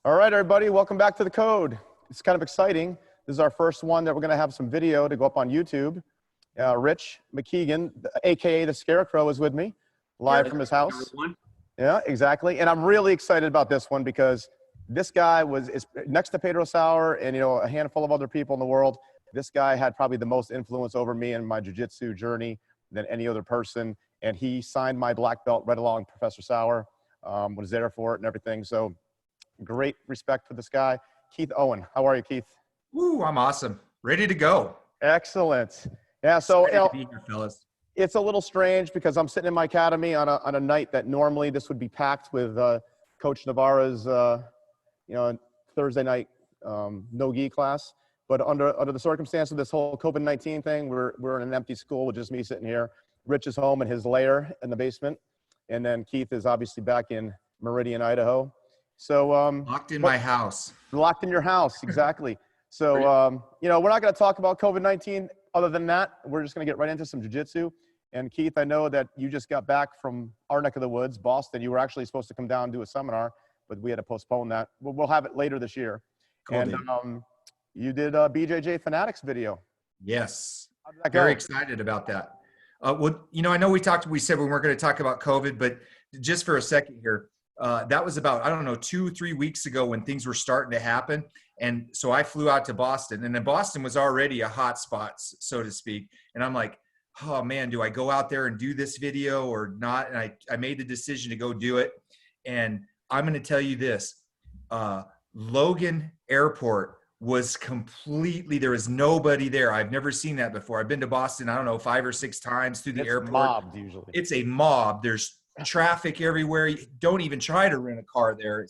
All right, everybody, welcome back to The Code. It's kind of exciting. This is our first one that we're going to have some video to go up on YouTube. Rich McKeegan, AKA The Scarecrow, is with me, live from his house. Everyone. Yeah, exactly. And I'm really excited about this one because this guy is next to Pedro Sauer and, a handful of other people in the world. This guy had probably the most influence over me in my jiu-jitsu journey than any other person. And he signed my black belt right along Professor Sauer, was there for it and everything. So great respect for this guy. Keith Owen, how are you, Keith? Woo, I'm awesome. Ready to go. Excellent. Yeah, so Excited to be here, fellas. It's a little strange because I'm sitting in my academy on a night that normally this would be packed with Coach Navarra's, Thursday night no-gi class. But under the circumstance of this whole COVID-19 thing, we're in an empty school with just me sitting here. Rich is home in his lair in the basement. And then Keith is obviously back in Meridian, Idaho. So locked in my house. Locked in your house, exactly. So, we're not going to talk about COVID-19. Other than that, we're just going to get right into some jiu-jitsu. And Keith, I know that you just got back from our neck of the woods, Boston. You were actually supposed to come down and do a seminar, but we had to postpone that. We'll have it later this year. Cool, and you did a BJJ Fanatics video. Yes. How did that go? Very excited about that. I know we said we weren't going to talk about COVID, but just for a second here, that was about, 2-3 weeks ago when things were starting to happen. And so I flew out to Boston, and then Boston was already a hot spot, so to speak. And I'm like, oh man, do I go out there and do this video or not? And I made the decision to go do it. And I'm going to tell you this, Logan Airport was completely, there was nobody there. I've never seen that before. I've been to Boston, 5 or 6 times through the airport. It's mobbed usually. It's a mob. There's traffic everywhere. Don't even try to rent a car there.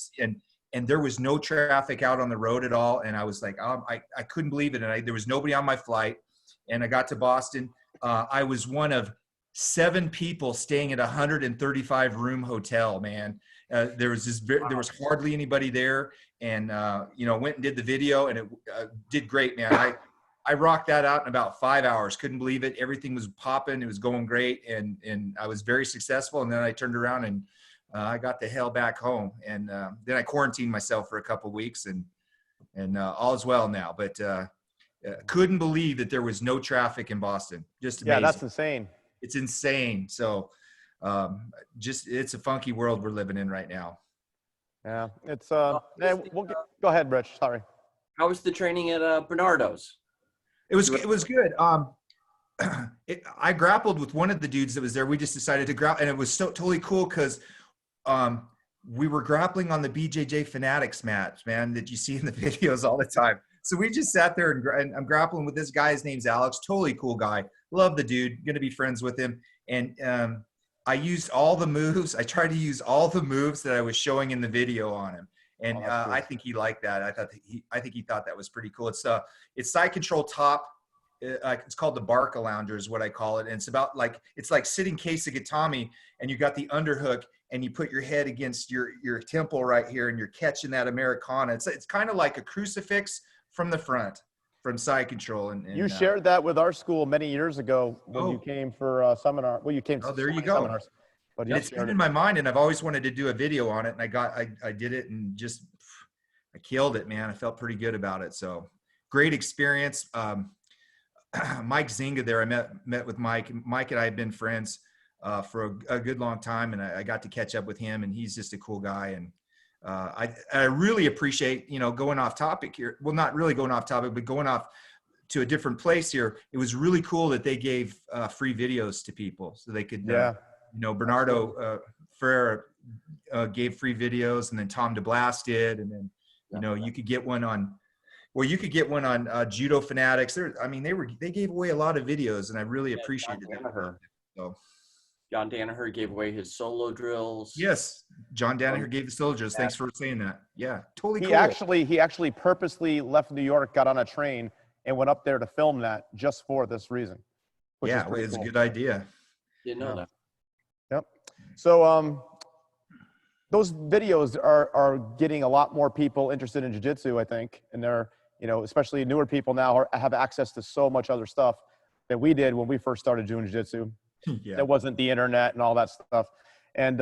And there was no traffic out on the road at all. And I was like, I couldn't believe it. And there was nobody on my flight. And I got to Boston. I was one of 7 people staying at a 135 room hotel, man. There was hardly anybody there. And, went and did the video, and it did great, man. I rocked that out in about 5 hours. Couldn't believe it. Everything was popping. It was going great. And I was very successful. And then I turned around and I got the hell back home. And then I quarantined myself for a couple of weeks, and all is well now. But couldn't believe that there was no traffic in Boston. Just amazing. Yeah, that's insane. It's insane. So it's a funky world we're living in right now. Yeah, it's go ahead, Rich. Sorry. How was the training at Bernardo's? It was good. I grappled with one of the dudes that was there. We just decided to grapple, and it was so totally cool because we were grappling on the BJJ Fanatics mats, man, that you see in the videos all the time. So we just sat there and I'm grappling with this guy. His name's Alex. Totally cool guy. Love the dude. Going to be friends with him. And I used all the moves. I tried to use all the moves that I was showing in the video on him. And I think he liked that. I think he thought that was pretty cool. It's side control top. It's called the Barca Lounger is what I call it. And it's about it's like sitting Keisagatami, and you got the underhook, and you put your head against your temple right here, and you're catching that Americana. It's kind of like a crucifix from the front, from side control. And you shared that with our school many years ago when you came for a seminar. Well, you came to there you go. Seminars. But it's been in my mind, and I've always wanted to do a video on it, and I did it, and just I killed it, man. I felt pretty good about it. So great experience. Mike Zinga there. I met with Mike. Mike and I have been friends for a good long time, and I got to catch up with him, and he's just a cool guy. And I really appreciate, going off topic here. Well, not really going off topic, but going off to a different place here. It was really cool that they gave free videos to people so they could, Bernardo Ferreira gave free videos, and then Tom DeBlas did. And then, you could get one on, Judo Fanatics. They gave away a lot of videos, and I really appreciated that. So. John Danaher gave away his solo drills. Yes, John Danaher gave the solo drills. Thanks for saying that. Yeah, totally cool. He actually purposely left New York, got on a train, and went up there to film that just for this reason. Yeah, it's a good idea. Didn't know that. Yep. So those videos are getting a lot more people interested in jiu-jitsu, I think, and they're, especially newer people now have access to so much other stuff that we did when we first started doing jiu-jitsu. Yeah. There wasn't the internet and all that stuff. And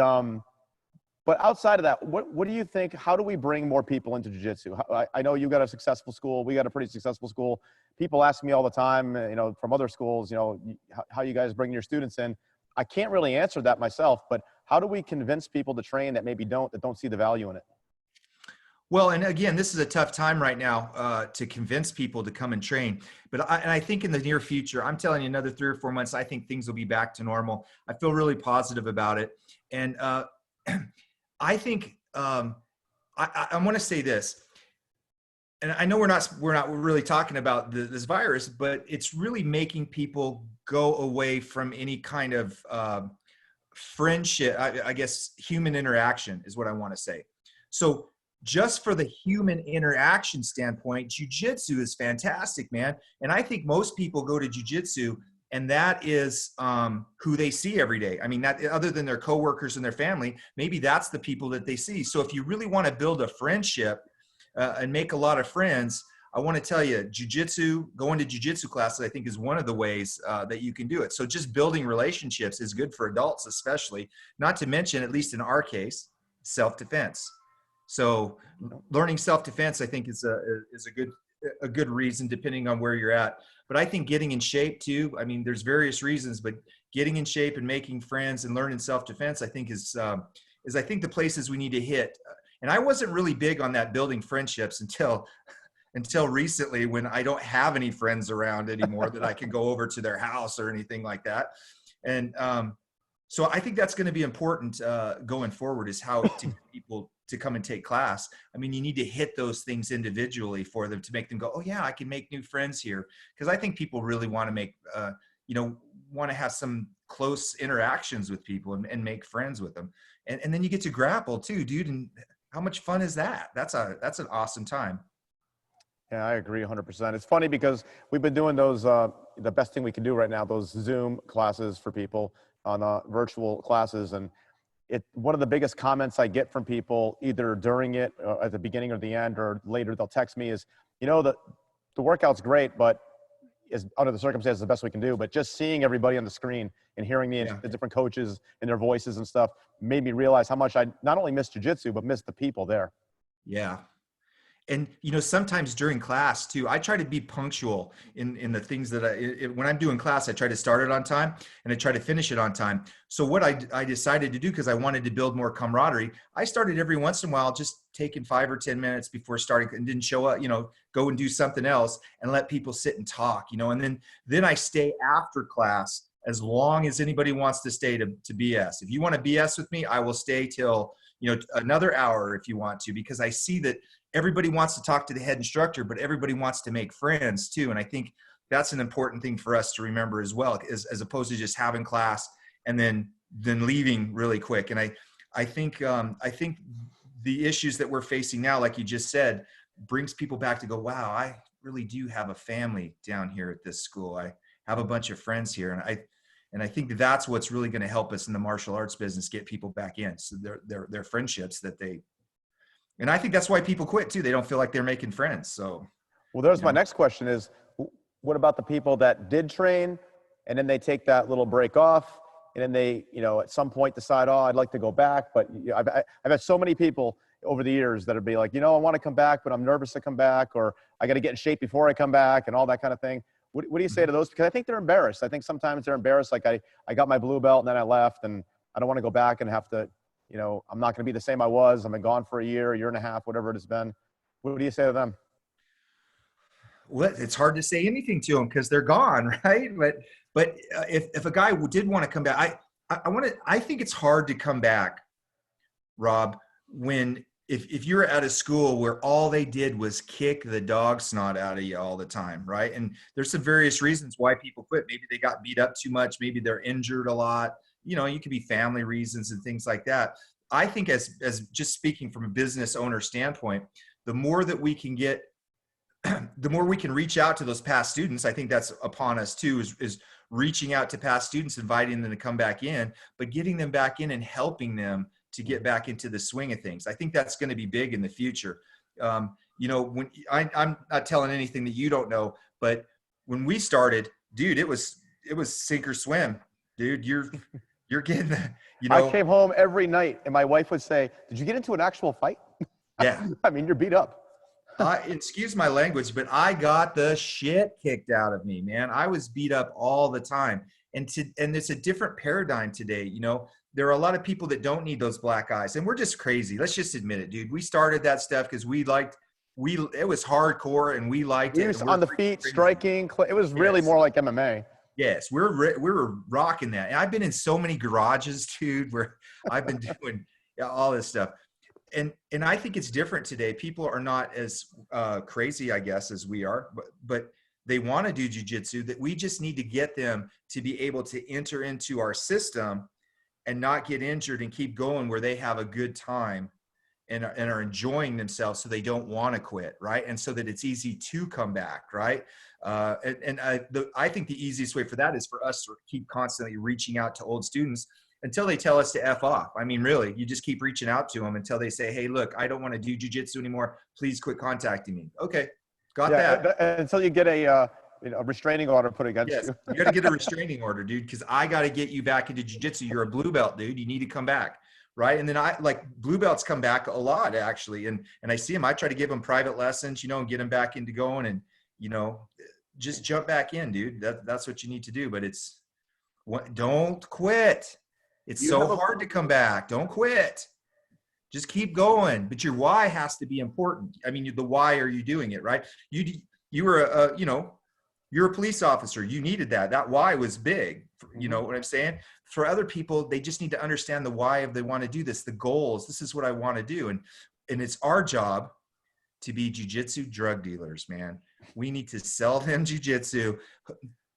But outside of that, what do you think? How do we bring more people into jiu-jitsu? I know you got a successful school. We got a pretty successful school. People ask me all the time, from other schools, how you guys bring your students in. I can't really answer that myself, but how do we convince people to train that maybe don't see the value in it? Well, and again, this is a tough time right now to convince people to come and train. But I think in the near future, I'm telling you, another 3 or 4 months, I think things will be back to normal. I feel really positive about it. And I think I want to say this, and I know we're not really talking about this virus, but it's really making people go away from any kind of friendship. I guess human interaction is what I want to say. So just for the human interaction standpoint, jiu-jitsu is fantastic, man. And I think most people go to jiu-jitsu and that is who they see every day. I mean, that other than their coworkers and their family, maybe that's the people that they see. So if you really want to build a friendship and make a lot of friends, I want to tell you, going to jiu-jitsu classes, I think is one of the ways that you can do it. So just building relationships is good for adults, especially, not to mention, at least in our case, self-defense. So learning self-defense, I think is a good reason, depending on where you're at. But I think getting in shape too, I mean, there's various reasons, but getting in shape and making friends and learning self-defense, I think is I think the places we need to hit. And I wasn't really big on that building friendships until recently, when I don't have any friends around anymore that I can go over to their house or anything like that. And so I think that's going to be important going forward, is how to get people to come and take class. I mean, you need to hit those things individually for them to make them go, oh yeah, I can make new friends here. Because I think people really want to make, want to have some close interactions with people and make friends with them. And then you get to grapple too, dude. And how much fun is that? That's an awesome time. Yeah, I agree 100%. It's funny because we've been doing those, the best thing we can do right now, those Zoom classes for people on virtual classes. And one of the biggest comments I get from people, either during it, at the beginning or the end, or later, they'll text me is, the workout's great, but is under the circumstances the best we can do. But just seeing everybody on the screen and hearing the different coaches and their voices and stuff made me realize how much I not only miss jiu-jitsu, but miss the people there. Yeah. And, sometimes during class too, I try to be punctual in the things that when I'm doing class, I try to start it on time and I try to finish it on time. So what I decided to do, because I wanted to build more camaraderie, I started every once in a while just taking 5 or 10 minutes before starting and didn't show up, go and do something else and let people sit and talk, and then I stay after class as long as anybody wants to stay to BS. If you want to BS with me, I will stay till, another hour if you want to, because I see that everybody wants to talk to the head instructor, but everybody wants to make friends too. And I think that's an important thing for us to remember as well, as opposed to just having class and then leaving really quick. And I think the issues that we're facing now, like you just said, brings people back to go, wow, I really do have a family down here at this school. I have a bunch of friends here. And I think that's what's really going to help us in the martial arts business, get people back in. So their friendships and I think that's why people quit too. They don't feel like they're making friends. So, well, there's my next question is, what about the people that did train and then they take that little break off and then they, at some point decide, oh, I'd like to go back. But I've had so many people over the years that would be like, I want to come back, but I'm nervous to come back, or I got to get in shape before I come back and all that kind of thing. What do you say to those? Because I think they're embarrassed. I think sometimes they're embarrassed. Like I got my blue belt and then I left and I don't want to go back and have to, I'm not going to be the same I was. I've been gone for a year and a half, whatever it has been. What do you say to them? Well, it's hard to say anything to them because they're gone, right? But if a guy did want to come back, I think it's hard to come back, Rob, when if you're at a school where all they did was kick the dog snot out of you all the time, right? And there's some various reasons why people quit. Maybe they got beat up too much. Maybe they're injured a lot. You could be family reasons and things like that. I think as just speaking from a business owner standpoint, the more that we can get, the more we can reach out to those past students. I think that's upon us too, is reaching out to past students, inviting them to come back in, but getting them back in and helping them to get back into the swing of things. I think that's going to be big in the future. When I'm not telling anything that you don't know, but when we started, dude, it was sink or swim, dude. You're getting, I came home every night and my wife would say, "Did you get into an actual fight?" yeah. I mean, you're beat up. Excuse my language, but I got the shit kicked out of me, man. I was beat up all the time. And it's a different paradigm today. There are a lot of people that don't need those black eyes, and we're just crazy. Let's just admit it, dude. We started that stuff because it was hardcore and we liked it. On the feet, crazy. Striking. It was really more like MMA. Yes, we were rocking that. And I've been in so many garages, dude, where I've been doing all this stuff. And I think it's different today. People are not as crazy, I guess, as we are, but they want to do jiu-jitsu. That we just need to get them to be able to enter into our system and not get injured and keep going where they have a good time and are enjoying themselves, so they don't want to quit, right? And so that it's easy to come back, right? I think the easiest way for that is for us to keep constantly reaching out to old students until they tell us to F off. I mean, really, you just keep reaching out to them until they say, "Hey, look, I don't want to do jiu-jitsu anymore. Please quit contacting me." Okay, got that. Until you get a restraining order put against you. You got to get a restraining order, dude, because I got to get you back into jiu-jitsu. You're a blue belt, dude. You need to come back, right? And then blue belts come back a lot, actually, and I see them. I try to give them private lessons, and get them back into going, and just jump back in, dude. That's what you need to do. But don't quit. It's so hard to come back. Don't quit. Just keep going. But your why has to be important. I mean, the why are you doing it, right? You were you're a police officer. You needed that. That why was big. You know what I'm saying? For other people, they just need to understand the why of they want to do this, the goals. This is what I want to do. And it's our job to be jiu-jitsu drug dealers, man. We need to sell them jiu-jitsu,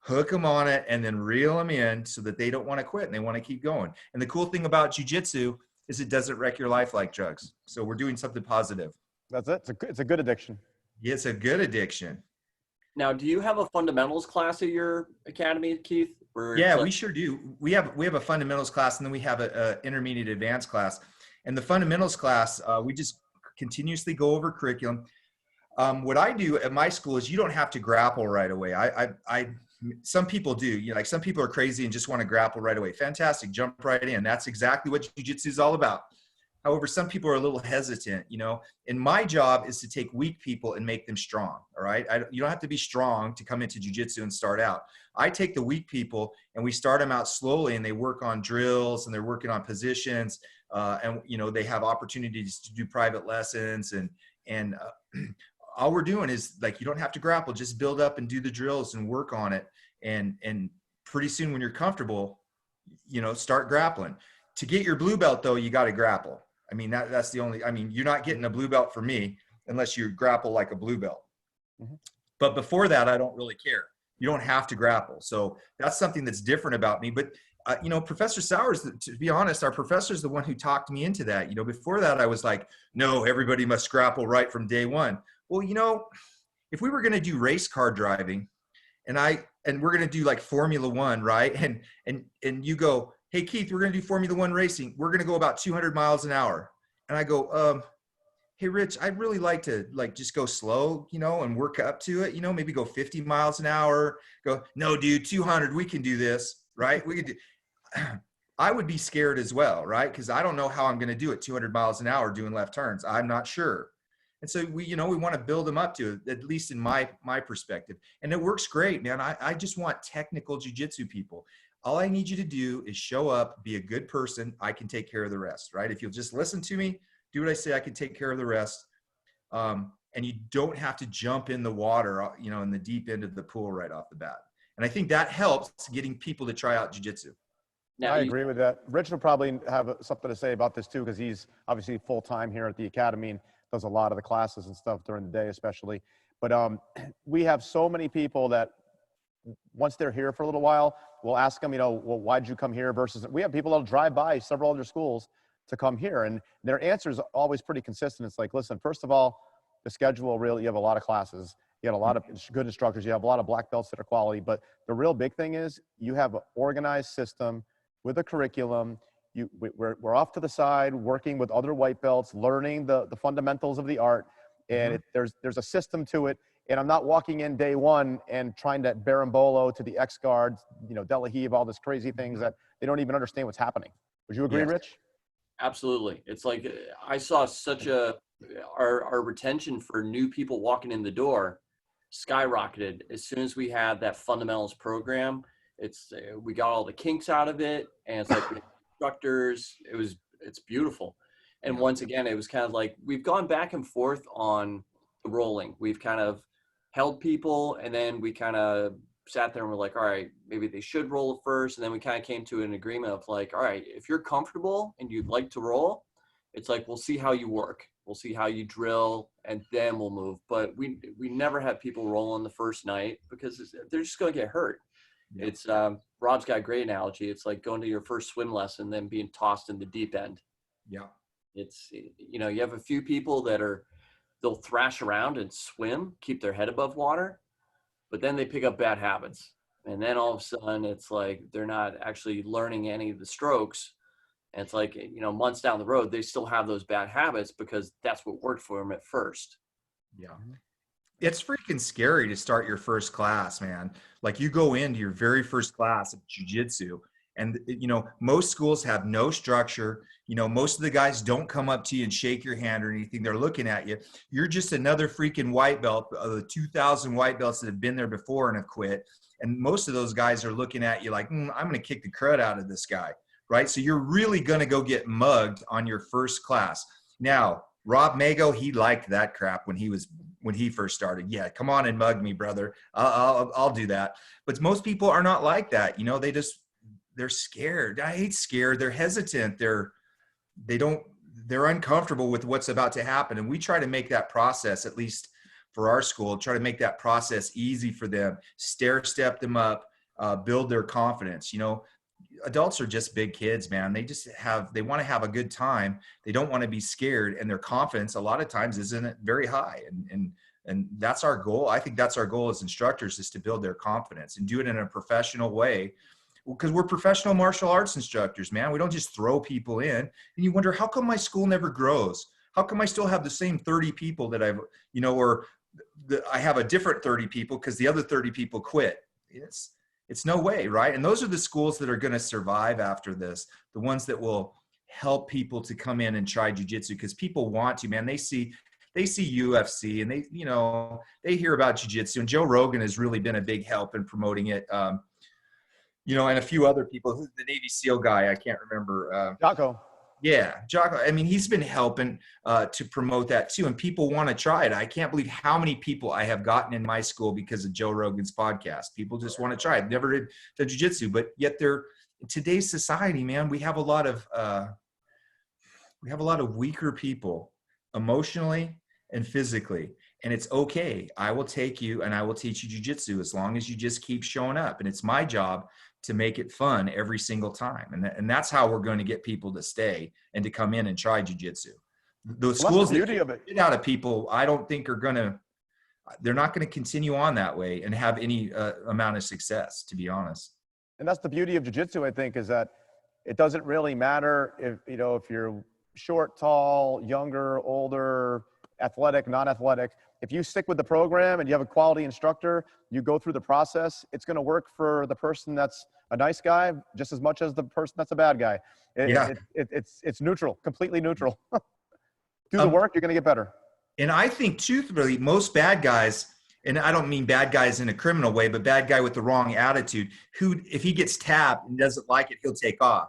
hook them on it, and then reel them in so that they don't want to quit and they want to keep going. And the cool thing about jiu-jitsu is it doesn't wreck your life like drugs. So we're doing something positive. That's it. It's a good addiction. Yeah, it's a good addiction. Now, do you have a fundamentals class at your academy, Keith? Yeah, we sure do. We have a fundamentals class, and then we have a intermediate advanced class. And the fundamentals class, we just continuously go over curriculum. What I do at my school is you don't have to grapple right away. Some people do, like some people are crazy and just want to grapple right away. Fantastic. Jump right in. That's exactly what jiu-jitsu is all about. However, some people are a little hesitant, and my job is to take weak people and make them strong. All right. You don't have to be strong to come into jiu-jitsu and start out. I take the weak people and we start them out slowly, and they work on drills and they're working on positions. And they have opportunities to do private lessons, and all we're doing is you don't have to grapple, just build up and do the drills and work on it. And pretty soon when you're comfortable, start grappling. To get your blue belt though, you got to grapple. I mean, that's the only, you're not getting a blue belt from me unless you grapple like a blue belt. Mm-hmm. But before that, I don't really care. You don't have to grapple. So that's something that's different about me. But Professor Sauer, to be honest, our professor is the one who talked me into that. Before that, I was like, no, everybody must grapple right from day one. Well, if we were going to do race car driving and we're going to do like Formula One, right? And you go, hey, Keith, we're going to do Formula One racing. We're going to go about 200 miles an hour. And I go, hey, Rich, I'd really like to just go slow, and work up to it, maybe go 50 miles an hour. Go, no, dude, 200, we can do this, right? We could do. I would be scared as well, right? Because I don't know how I'm going to do it 200 miles an hour doing left turns. I'm not sure. And so we want to build them up to it, at least in my perspective. And it works great, man. I just want technical jiu-jitsu people. All I need you to do is show up, be a good person. I can take care of the rest, right? If you'll just listen to me, do what I say, I can take care of the rest. And you don't have to jump in the water, in the deep end of the pool right off the bat. And I think that helps getting people to try out jiu-jitsu. Now, I agree with that. Rich will probably have something to say about this too, because he's obviously full-time here at the academy and does a lot of the classes and stuff during the day, especially. But we have so many people that once they're here for a little while, we'll ask them, well, why'd you come here? Versus we have people that'll drive by several other schools to come here, and their answer is always pretty consistent. It's like, listen, first of all, the schedule, really, you have a lot of classes, you have a lot of good instructors, you have a lot of black belts that are quality, but the real big thing is you have an organized system with a curriculum. We're off to the side working with other white belts, learning the fundamentals of the art, and there's a system to it. And I'm not walking in day one and trying to berimbolo to the X guards, De La Heave, all this crazy things that they don't even understand what's happening. Would you agree, Yes. Rich? Absolutely. It's like I saw such our retention for new people walking in the door skyrocketed as soon as we had that fundamentals program. We got all the kinks out of it, and it's like the instructors. It's beautiful. And Yeah. once again, it was kind of like we've gone back and forth on the rolling. We've kind of held people, and then we kind of sat there and we're like, all right, maybe they should roll it first. And then we kind of came to an agreement of like, all right, if you're comfortable and you'd like to roll, it's like, we'll see how you work. We'll see how you drill, and then we'll move. But we never have people roll on the first night because they're just going to get hurt. Yeah. It's Rob's got a great analogy. It's like going to your first swim lesson, then being tossed in the deep end. Yeah. It's, you have a few people they'll thrash around and swim, keep their head above water, but then they pick up bad habits. And then all of a sudden it's like, they're not actually learning any of the strokes. And it's like, months down the road, they still have those bad habits because that's what worked for them at first. Yeah. It's freaking scary to start your first class, man. Like you go into your very first class of jiu-jitsu and, most schools have no structure. Most of the guys don't come up to you and shake your hand or anything. They're looking at you. You're just another freaking white belt of the 2,000 white belts that have been there before and have quit. And most of those guys are looking at you like, I'm going to kick the crud out of this guy. Right. So you're really going to go get mugged on your first class. Now, Rob Magao, he liked that crap when he first started. Yeah, come on and mug me, brother. I'll do that. But most people are not like that. They're scared. I hate scared. They're hesitant. They're uncomfortable with what's about to happen. And we try to make that process, at least for our school, try to make that process easy for them, stair step them up, build their confidence. Adults are just big kids, man. They want to have a good time. They don't want to be scared, and their confidence a lot of times isn't very high. And that's our goal. I think that's our goal as instructors, is to build their confidence and do it in a professional way, because we're professional martial arts instructors, man. We don't just throw people in. And you wonder, how come my school never grows? How come I still have the same 30 people that I have a different 30 people because the other 30 people quit? It's no way, right? And those are the schools that are going to survive after this, the ones that will help people to come in and try jiu-jitsu, because people want to, man. They see UFC and they hear about jiu-jitsu, and Joe Rogan has really been a big help in promoting it. And a few other people, the Navy SEAL guy, I can't remember. Jocko. Yeah, Jocko. I mean, he's been helping to promote that too, and people want to try it. I can't believe how many people I have gotten in my school because of Joe Rogan's podcast. People just want to try it. Never did the jiu-jitsu, but yet in today's society, man, we have a lot of weaker people emotionally and physically, and it's okay. I will take you and I will teach you jiu-jitsu as long as you just keep showing up, and it's my job to make it fun every single time. And that's how we're going to get people to stay and to come in and try jiu-jitsu. The schools that get out of people, I don't think they're not going to continue on that way and have any amount of success, to be honest. And that's the beauty of jiu-jitsu, I think, is that it doesn't really matter if you're short, tall, younger, older, athletic, non-athletic. If you stick with the program and you have a quality instructor, you go through the process, it's going to work for the person that's a nice guy just as much as the person that's a bad guy. It's neutral, completely neutral. Do the work, you're going to get better. And I think, truthfully, most bad guys, and I don't mean bad guys in a criminal way, but bad guy with the wrong attitude, who, if he gets tapped and doesn't like it, he'll take off.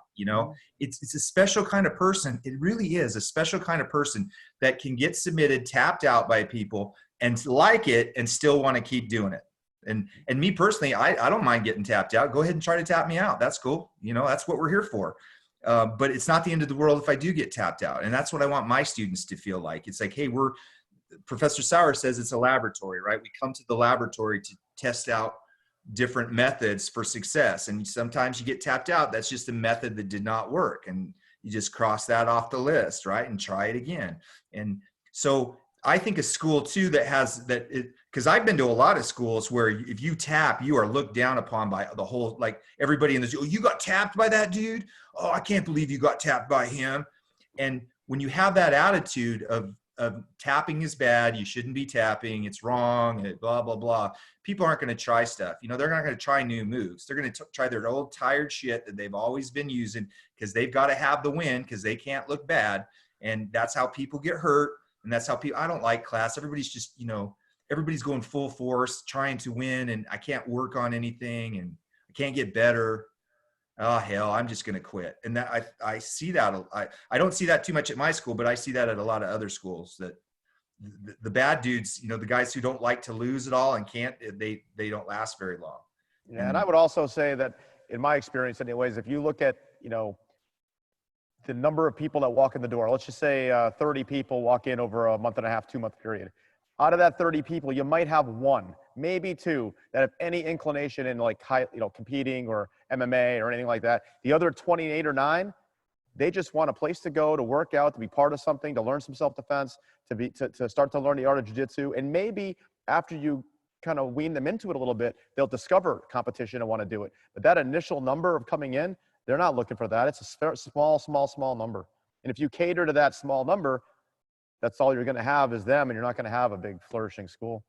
It's a special kind of person. It really is a special kind of person that can get submitted, tapped out by people and like it and still want to keep doing it. And me personally, I don't mind getting tapped out. Go ahead and try to tap me out. That's cool. That's what we're here for. But it's not the end of the world if I do get tapped out. And that's what I want my students to feel like. It's like, hey, Professor Sauer says it's a laboratory, right? We come to the laboratory to test out different methods for success. And sometimes you get tapped out. That's just a method that did not work. And you just cross that off the list, right? And try it again. And so I think a school too that has that, because I've been to a lot of schools where if you tap, you are looked down upon by the whole, like everybody in the, oh, you got tapped by that dude? Oh, I can't believe you got tapped by him. And when you have that attitude of tapping is bad. You shouldn't be tapping. It's wrong. Blah, blah, blah. People aren't going to try stuff. You know, they're not going to try new moves. They're going to try their old tired shit that they've always been using because they've got to have the win because they can't look bad. And that's how people get hurt. And that's how people, I don't like class. Everybody's just, you know, everybody's going full force trying to win. And I can't work on anything and I can't get better. Oh, hell, I'm just going to quit. And that I see that. I don't see that too much at my school, but I see that at a lot of other schools that the bad dudes, you know, the guys who don't like to lose at all and can't, they don't last very long. Yeah. And I would also say that in my experience anyways, if you look at, you know, the number of people that walk in the door, let's just say 30 people walk in over a month and a half, 2-month period. Out of that 30 people, you might have one, maybe two that have any inclination in like high, you know, competing or MMA or anything like that. The other 28 or 9, they just want a place to go, to work out, to be part of something, to learn some self-defense, to start to learn the art of jiu-jitsu. And maybe after you kind of wean them into it a little bit, they'll discover competition and want to do it. But that initial number of coming in, they're not looking for that. It's a small number. And if you cater to that small number, that's all you're going to have is them, and you're not going to have a big flourishing school.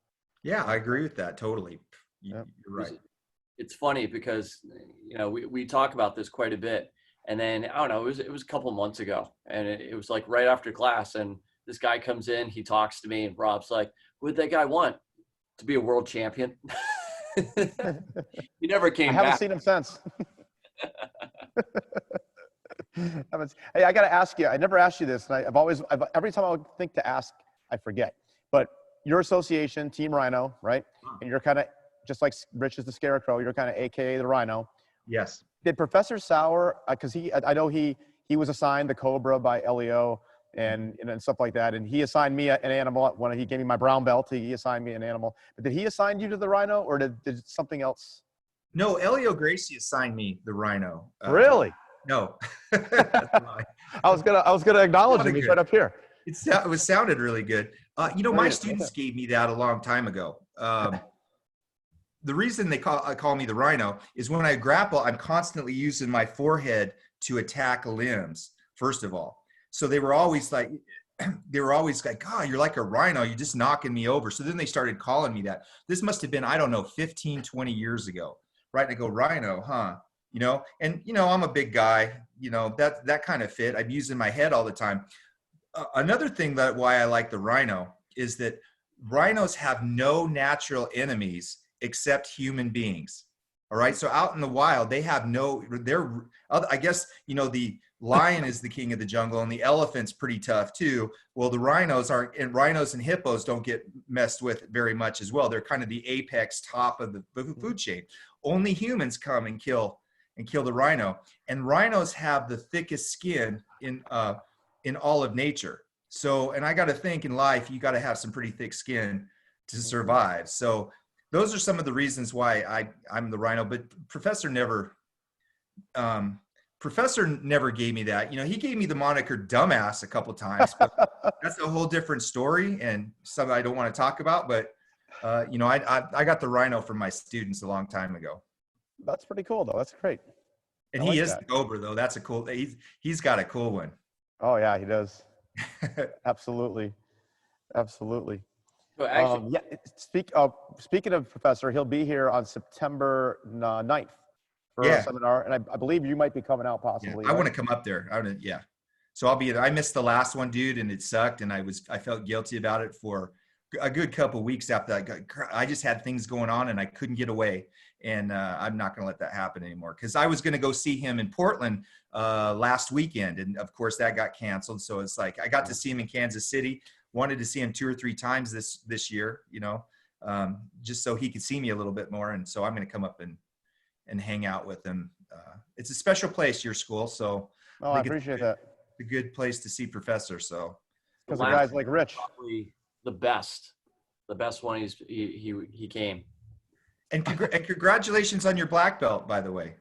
Yeah, I agree with that totally. Yep. You're right. It's funny because, you know, we talk about this quite a bit. And then, I don't know, it was a couple months ago. And it was like right after class. And this guy comes in, he talks to me, and Rob's like, what did that guy want? To be a world champion? He never came back. I haven't seen him since. Hey, I got to ask you, I never asked you this. And every time I would think to ask, I forget. But your association, Team Rhino, right? And you're kind of, just like Rich is the Scarecrow, you're kind of AKA the Rhino. Yes. Did Professor Sauer, because I know he was assigned the Cobra by LEO and stuff like that, and he assigned me an animal when he gave me my brown belt. He assigned me an animal. But did he assign you to the Rhino, or did something else? No, Elio Gracie assigned me the Rhino. Really? No. I was gonna acknowledge him. He's right up here. It sounded really good. You know, my students gave me that a long time ago. The reason they call me the Rhino is when I grapple, I'm constantly using my forehead to attack limbs, first of all. So they were always like, God, you're like a rhino. You're just knocking me over. So then they started calling me that. This must have been, I don't know, 15, 20 years ago. Right? And I go, Rhino, huh? You know, and, you know, I'm a big guy. You know, that kind of fit. I'm using my head all the time. Another thing that why I like the Rhino is that rhinos have no natural enemies except human beings. All right. So out in the wild, they have I guess, you know, the lion is the king of the jungle and the elephant's pretty tough too. Well, the rhinos and hippos don't get messed with very much as well. They're kind of the apex top of the food chain. Only humans come and kill the rhino. And rhinos have the thickest skin in all of nature. So, and I got to think in life, you got to have some pretty thick skin to survive. So those are some of the reasons why I'm the Rhino, but Professor never gave me that. You know, he gave me the moniker dumbass a couple times, but that's a whole different story and something I don't want to talk about. But, you know, I got the Rhino from my students a long time ago. That's pretty cool though. That's great. And he is the Cobra though. That's a cool, he's got a cool one. Oh yeah, he does. Absolutely. Absolutely. So actually, Speaking of Professor, he'll be here on September 9th for a seminar, and I believe you might be coming out possibly. Yeah, I want to come up there. So I'll be there. I missed the last one, dude, and it sucked, and I felt guilty about it for a good couple of weeks after that. I just had things going on, and I couldn't get away, and I'm not going to let that happen anymore because I was going to go see him in Portland last weekend, and of course that got canceled. So it's like I got to see him in Kansas City. Wanted to see him 2 or 3 times this year, you know, just so he could see me a little bit more. And so I'm going to come up and hang out with him. It's a special place, your school. So I appreciate that. It's a good place to see Professor. So because of guys like Rich, probably the best one he came. And congratulations on your black belt, by the way.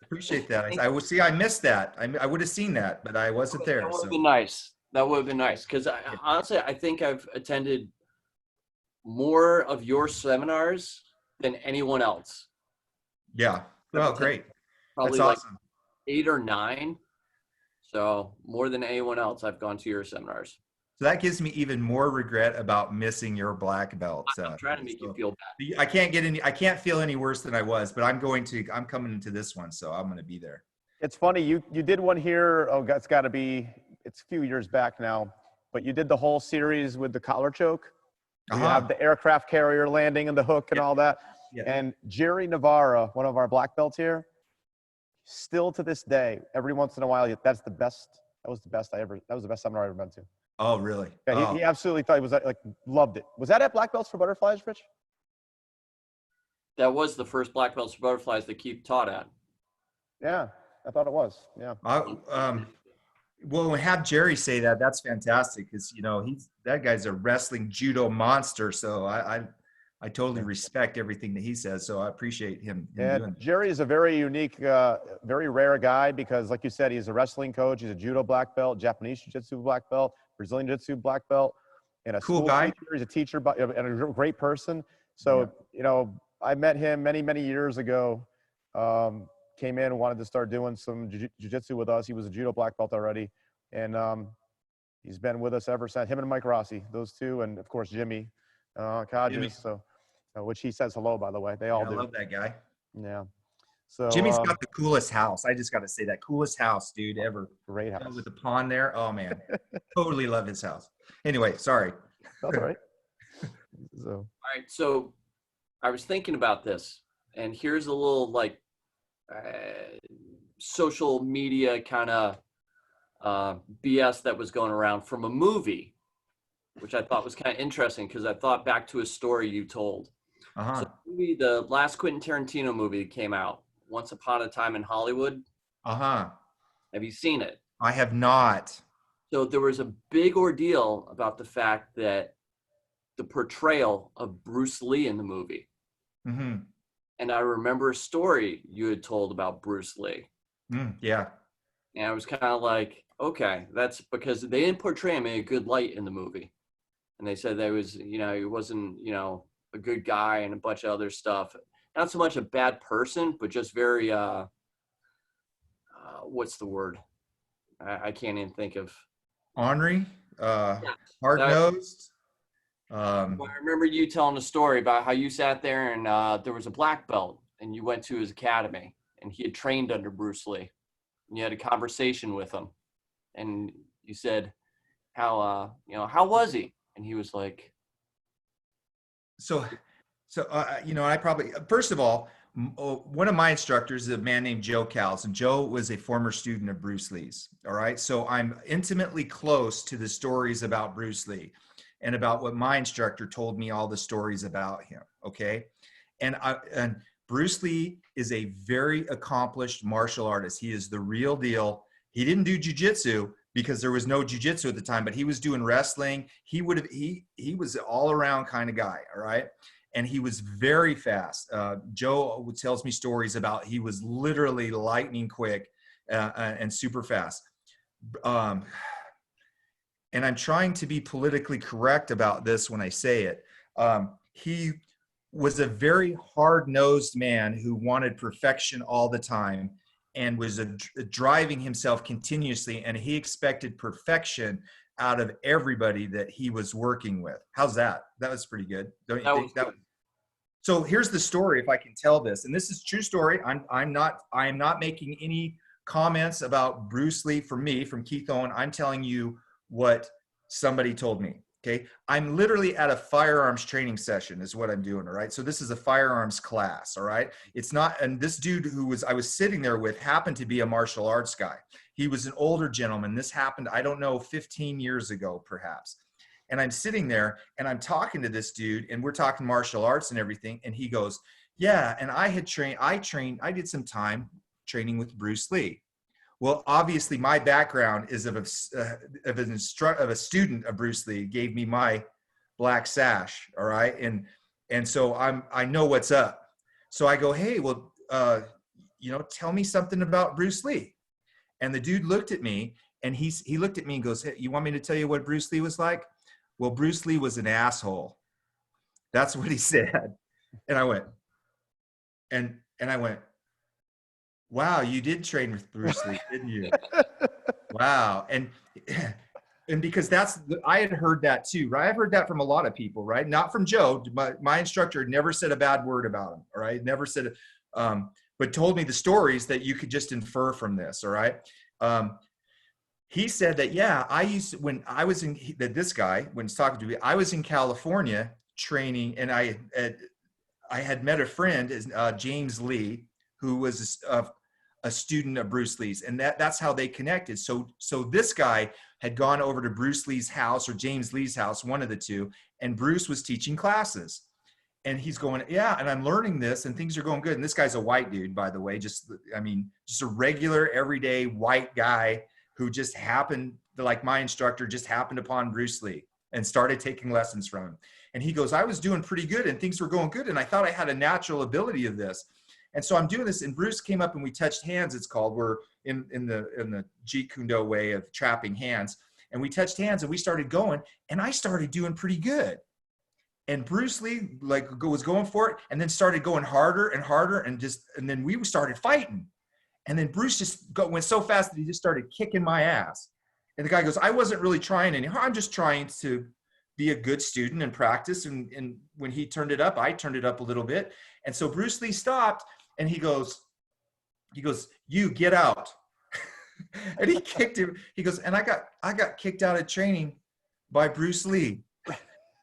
Appreciate that. I missed that. I would have seen that, but I wasn't there. That would have been nice. That would have been nice because honestly, I think I've attended more of your seminars than anyone else. Yeah. Oh, great. Probably That's like awesome. 8 or 9. So more than anyone else, I've gone to your seminars. So that gives me even more regret about missing your black belt. I'm trying to make you feel bad. I can't feel any worse than I was, but I'm coming into this one. So I'm going to be there. It's funny, you did one here, it's a few years back now, but you did the whole series with the collar choke. You have the aircraft carrier landing and the hook and all that. Yeah. And Jerry Navarra, one of our black belts here, still to this day, every once in a while, that was the best seminar I've ever been to. Oh, really? Yeah, he absolutely thought he was loved it. Was that at Blackbelts for Butterflies, Rich? That was the first Blackbelts for Butterflies that Keith taught at. Yeah, I thought it was. Yeah. Well, have Jerry say that. That's fantastic because that guy's a wrestling judo monster. So I totally respect everything that he says. So I appreciate him doing that. Jerry is a very unique, very rare guy because, like you said, he's a wrestling coach. He's a judo black belt, Japanese jiu-jitsu black belt, Brazilian jiu-jitsu black belt, and a cool guy. Teacher. He's a teacher and a great person. So I met him many years ago. Came in, wanted to start doing some jiu-jitsu with us. He was a judo black belt already, and he's been with us ever since. Him and Mike Rossi, those two, and of course Jimmy Kodges. So, which he says hello, by the way. They all do. I love that guy. Yeah. So Jimmy's got the coolest house. I just got to say that coolest house, dude, ever. Great house with the pond there. Oh man, totally love his house. Anyway, sorry. That's all right. All right. So I was thinking about this, and here's a little social media kind of BS that was going around from a movie, which I thought was kind of interesting because I thought back to a story you told. So the last Quentin Tarantino movie came out, Once Upon a Time in Hollywood. Have you seen it? I have not. So there was a big ordeal about the fact that the portrayal of Bruce Lee in the movie. Mm-hmm. And I remember a story you had told about Bruce Lee. Yeah. And I was kind of like, okay, that's because they didn't portray him in a good light in the movie. And they said that was, he wasn't, a good guy and a bunch of other stuff. Not so much a bad person, but just very, what's the word? I can't even think of. Ornery, hard-nosed. I remember you telling a story about how you sat there and there was a black belt and you went to his academy and he had trained under Bruce Lee and you had a conversation with him and you said, how was he? And he was like, I probably, first of all, one of my instructors is a man named Joe Cals, and Joe was a former student of Bruce Lee's. All right. So I'm intimately close to the stories about Bruce Lee and about what my instructor told me, all the stories about him. Okay. And Bruce Lee is a very accomplished martial artist. He is the real deal. He didn't do jiu-jitsu because there was no jiu-jitsu at the time, but he was doing wrestling. He was an all-around kind of guy. All right. And he was very fast. Joe tells me stories about he was literally lightning quick and super fast. And I'm trying to be politically correct about this when I say it. He was a very hard-nosed man who wanted perfection all the time and was driving himself continuously, and he expected perfection out of everybody that he was working with. How's that? That was pretty good. Don't you think that? So here's the story, if I can tell this, and this is a true story. I am not making any comments about Bruce Lee from Keith Owen. I'm telling you what somebody told me. Okay. I'm literally at a firearms training session is what I'm doing. All right. So this is a firearms class. All right. It's not, and this dude I was sitting there with happened to be a martial arts guy. He was an older gentleman. This happened, I don't know, 15 years ago, perhaps. And I'm sitting there and I'm talking to this dude and we're talking martial arts and everything. And he goes, yeah. And I did some time training with Bruce Lee. Well, obviously my background is of a student of Bruce Lee, gave me my black sash. All right. And so I know what's up. So I go, hey, well, tell me something about Bruce Lee. And the dude looked at me and he looked at me and goes, hey, you want me to tell you what Bruce Lee was like? Well, Bruce Lee was an asshole. That's what he said. And I went, and I went, wow, you did train with Bruce Lee, didn't you? Wow. And and because I had heard that too, right? I've heard that from a lot of people, right? Not from Joe. My instructor never said a bad word about him, all right? Never said, but told me the stories that you could just infer from this, all right? He said that, yeah, when this guy, when he's talking to me, I was in California training, and I had met a friend, James Lee, who was a student of Bruce Lee's, and that's how they connected. So this guy had gone over to Bruce Lee's house or James Lee's house, one of the two, and Bruce was teaching classes. And he's going, yeah, and I'm learning this, and things are going good. And this guy's a white dude, by the way, just a regular, everyday white guy who just happened, like my instructor, just happened upon Bruce Lee and started taking lessons from him. And he goes, I was doing pretty good, and things were going good, and I thought I had a natural ability of this. And so I'm doing this, and Bruce came up and we touched hands, it's called. We're in the Jeet Kune Do way of trapping hands. And we touched hands and we started going, and I started doing pretty good. And Bruce Lee was going for it, and then started going harder and harder, and then we started fighting. And then Bruce just went so fast that he just started kicking my ass. And the guy goes, I wasn't really trying any harm. I'm just trying to be a good student and practice. And when he turned it up, I turned it up a little bit. And so Bruce Lee stopped, and he goes, you get out. And he kicked him. He goes, and I got kicked out of training by Bruce Lee.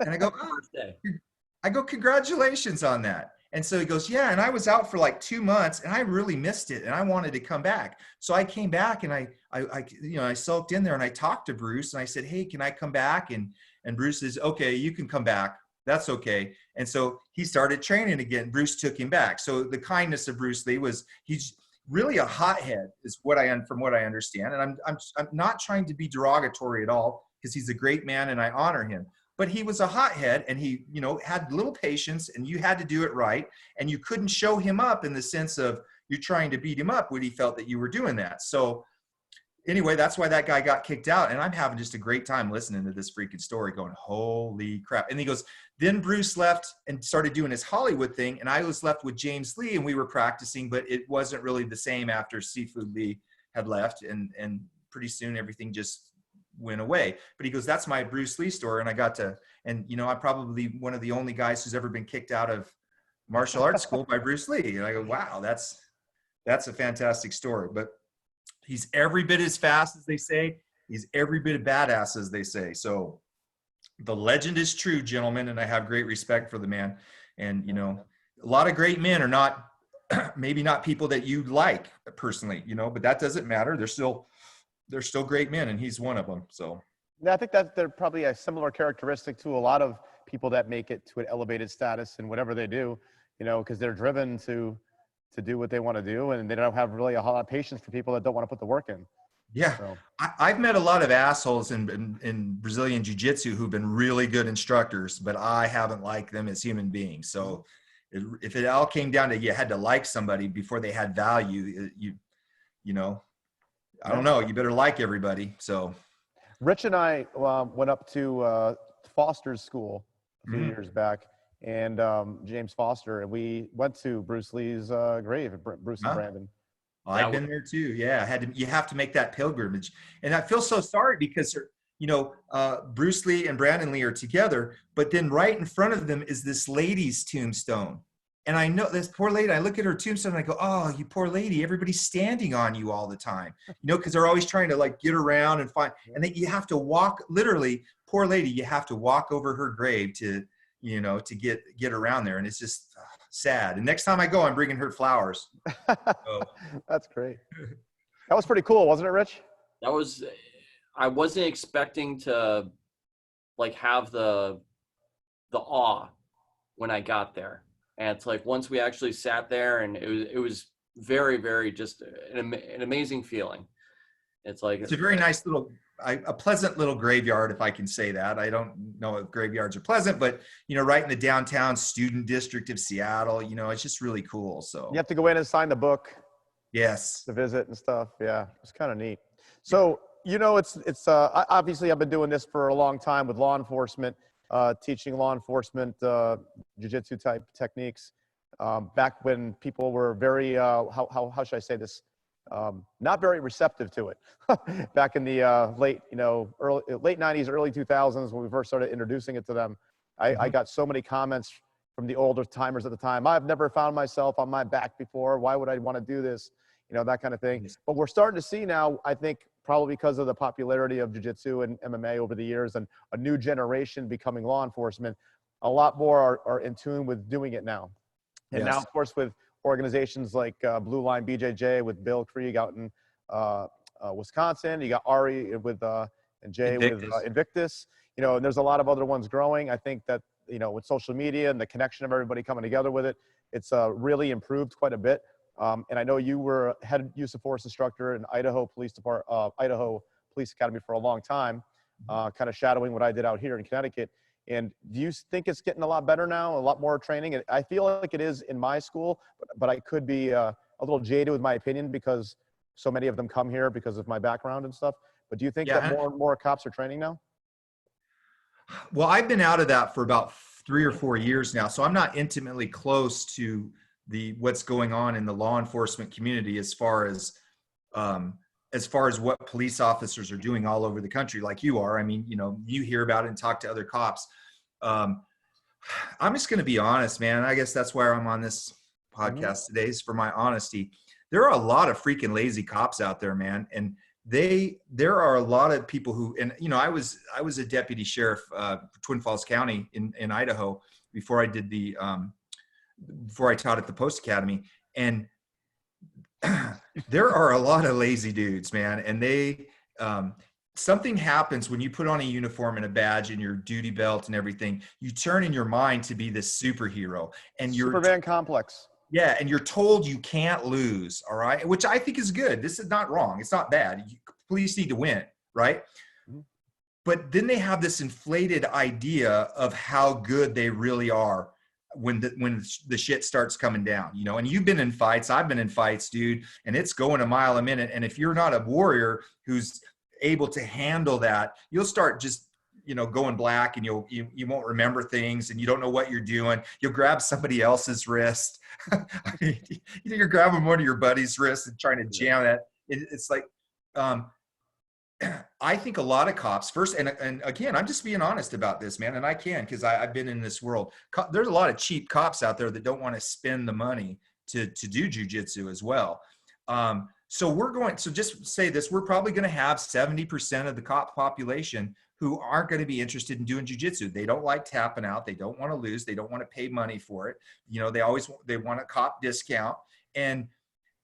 And I go, congratulations on that. And so he goes, yeah. And I was out for like 2 months, and I really missed it, and I wanted to come back. So I came back, and I sulked in there, and I talked to Bruce, and I said, hey, can I come back? And Bruce says, okay, you can come back. That's okay. And so he started training again. Bruce took him back. So the kindness of Bruce Lee was, he's really a hothead, is from what I understand. And I'm not trying to be derogatory at all, because he's a great man and I honor him. But he was a hothead, and he, had little patience, and you had to do it right. And you couldn't show him up in the sense of you're trying to beat him up when he felt that you were doing that. So anyway, that's why that guy got kicked out. And I'm having just a great time listening to this freaking story going, holy crap. And he goes, then Bruce left and started doing his Hollywood thing. And I was left with James Lee, and we were practicing, but it wasn't really the same after Seafood Lee had left. And pretty soon everything just went away. But he goes, that's my Bruce Lee story. And I'm probably one of the only guys who's ever been kicked out of martial arts school by Bruce Lee. And I go, wow, that's a fantastic story. But he's every bit as fast as they say. He's every bit of badass as they say. So the legend is true, gentlemen. And I have great respect for the man. And, a lot of great men are not, maybe not people that you like personally, but that doesn't matter. They're still great men, and he's one of them. So yeah, I think that they're probably a similar characteristic to a lot of people that make it to an elevated status in whatever they do, because they're driven to do what they want to do, and they don't have really a lot of patience for people that don't want to put the work in. Yeah. So. I've met a lot of assholes in Brazilian Jiu-Jitsu who've been really good instructors, but I haven't liked them as human beings. So if it all came down to you had to like somebody before they had value, I don't know. You better like everybody. So Rich and I went up to Foster's school a few years back, and James Foster, and we went to Bruce Lee's grave, Bruce and Brandon. Well, I've been there too. Yeah, you have to make that pilgrimage. And I feel so sorry because, Bruce Lee and Brandon Lee are together, but then right in front of them is this lady's tombstone. And I know this poor lady, I look at her tombstone and I go, oh, you poor lady, everybody's standing on you all the time, because they're always trying to get around and find, and then you have to walk, literally, poor lady, you have to walk over her grave to get around there. And it's just sad. And next time I go, I'm bringing her flowers. So. That's great. That was pretty cool, wasn't it, Rich? I wasn't expecting to have the awe when I got there. And it's once we actually sat there, and it was very, very just an amazing feeling. It's a very nice a pleasant little graveyard, if I can say that. I don't know if graveyards are pleasant, but right in the downtown student district of Seattle, it's just really cool. So you have to go in and sign the book. Yes. To visit and stuff. Yeah, it's kind of neat. So it's obviously I've been doing this for a long time with law enforcement. Teaching law enforcement jiu-jitsu type techniques back when people were very how should I say this, not very receptive to it back in the late 90s, early 2000s when we first started introducing it to them. I got so many comments from the older timers at the time. I've never found myself on my back before. Why would I want to do this? That kind of thing. But we're starting to see now, I think, probably because of the popularity of jiu-jitsu and MMA over the years and a new generation becoming law enforcement, a lot more are in tune with doing it now. And now, of course, with organizations like Blue Line BJJ with Bill Krieg out in Wisconsin, you got Ari with and Jay with Invictus, and there's a lot of other ones growing. I think that, with social media and the connection of everybody coming together with it, it's really improved quite a bit. And I know you were head use of force instructor in Idaho Police Academy for a long time, kind of shadowing what I did out here in Connecticut. And do you think it's getting a lot better now, a lot more training? And I feel like it is in my school, but I could be a little jaded with my opinion because so many of them come here because of my background and stuff. But do you think that more and more cops are training now? Well, I've been out of that for about 3 or 4 years now, so I'm not intimately close to what's going on in the law enforcement community as far as what police officers are doing all over the country, like you are. I mean, you hear about it and talk to other cops. I'm just going to be honest, man. I guess that's why I'm on this podcast today, is for my honesty. There are a lot of freaking lazy cops out there, man. And there are a lot of people who, and I was a deputy sheriff for Twin Falls County in Idaho before I did before I taught at the Post Academy. And there are a lot of lazy dudes, man. And something happens when you put on a uniform and a badge and your duty belt and everything. You turn in your mind to be this superhero, and you're Superman complex. Yeah, and you're told you can't lose, all right? Which I think is good. This is not wrong. It's not bad. Police need to win, right? But then they have this inflated idea of how good they really are when the shit starts coming down, and you've been in fights. I've been in fights, dude, and it's going a mile a minute. And if you're not a warrior who's able to handle that, you'll start just going black, and you won't remember things, and you don't know what you're doing. You'll grab somebody else's wrist. I mean, you're grabbing one of your buddy's wrists and trying to jam that. It's like, I think a lot of cops first, and again, I'm just being honest about this, man. And I can, because I've been in this world. There's a lot of cheap cops out there that don't want to spend the money to do jiu-jitsu as well. So just say this, we're probably going to have 70% of the cop population who aren't going to be interested in doing jiu-jitsu. They don't like tapping out. They don't want to lose. They don't want to pay money for it. They want a cop discount. And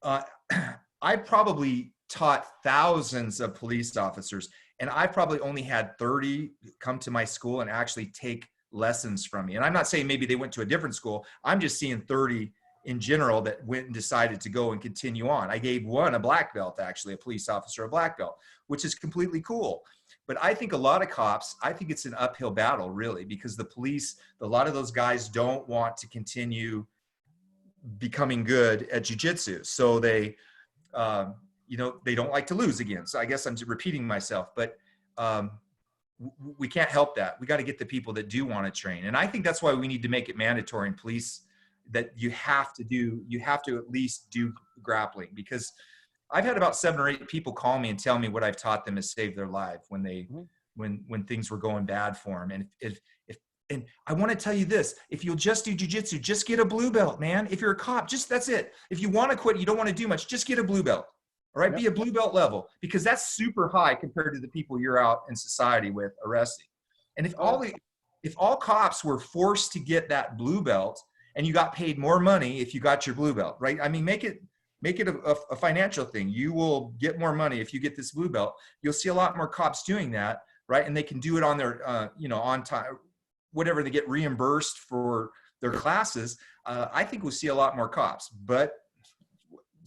I probably taught thousands of police officers, and I probably only had 30 come to my school and actually take lessons from me. And I'm not saying maybe they went to a different school. I'm just seeing 30 in general that went and decided to go and continue on. I gave one a black belt, actually, a police officer a black belt, which is completely cool. But I think a lot of cops, I think it's an uphill battle, really, because the police, a lot of those guys don't want to continue becoming good at jiu-jitsu. So they don't like to lose again. So I guess I'm repeating myself, but we can't help that. We got to get the people that do want to train. And I think that's why we need to make it mandatory in police that you have to at least do grappling, because I've had about 7 or 8 people call me and tell me what I've taught them has saved their life when things were going bad for them. And and I want to tell you this, if you'll just do jiu-jitsu, just get a blue belt, man. If you're a cop, that's it. If you want to quit, you don't want to do much, just get a blue belt. All right. Yep. Be a blue belt level, because that's super high compared to the people you're out in society with arresting. And if all cops were forced to get that blue belt, and you got paid more money if you got your blue belt, right? I mean, make it a financial thing. You will get more money if you get this blue belt. You'll see a lot more cops doing that, right? And they can do it on their, on time, whatever, they get reimbursed for their classes. I think we'll see a lot more cops, but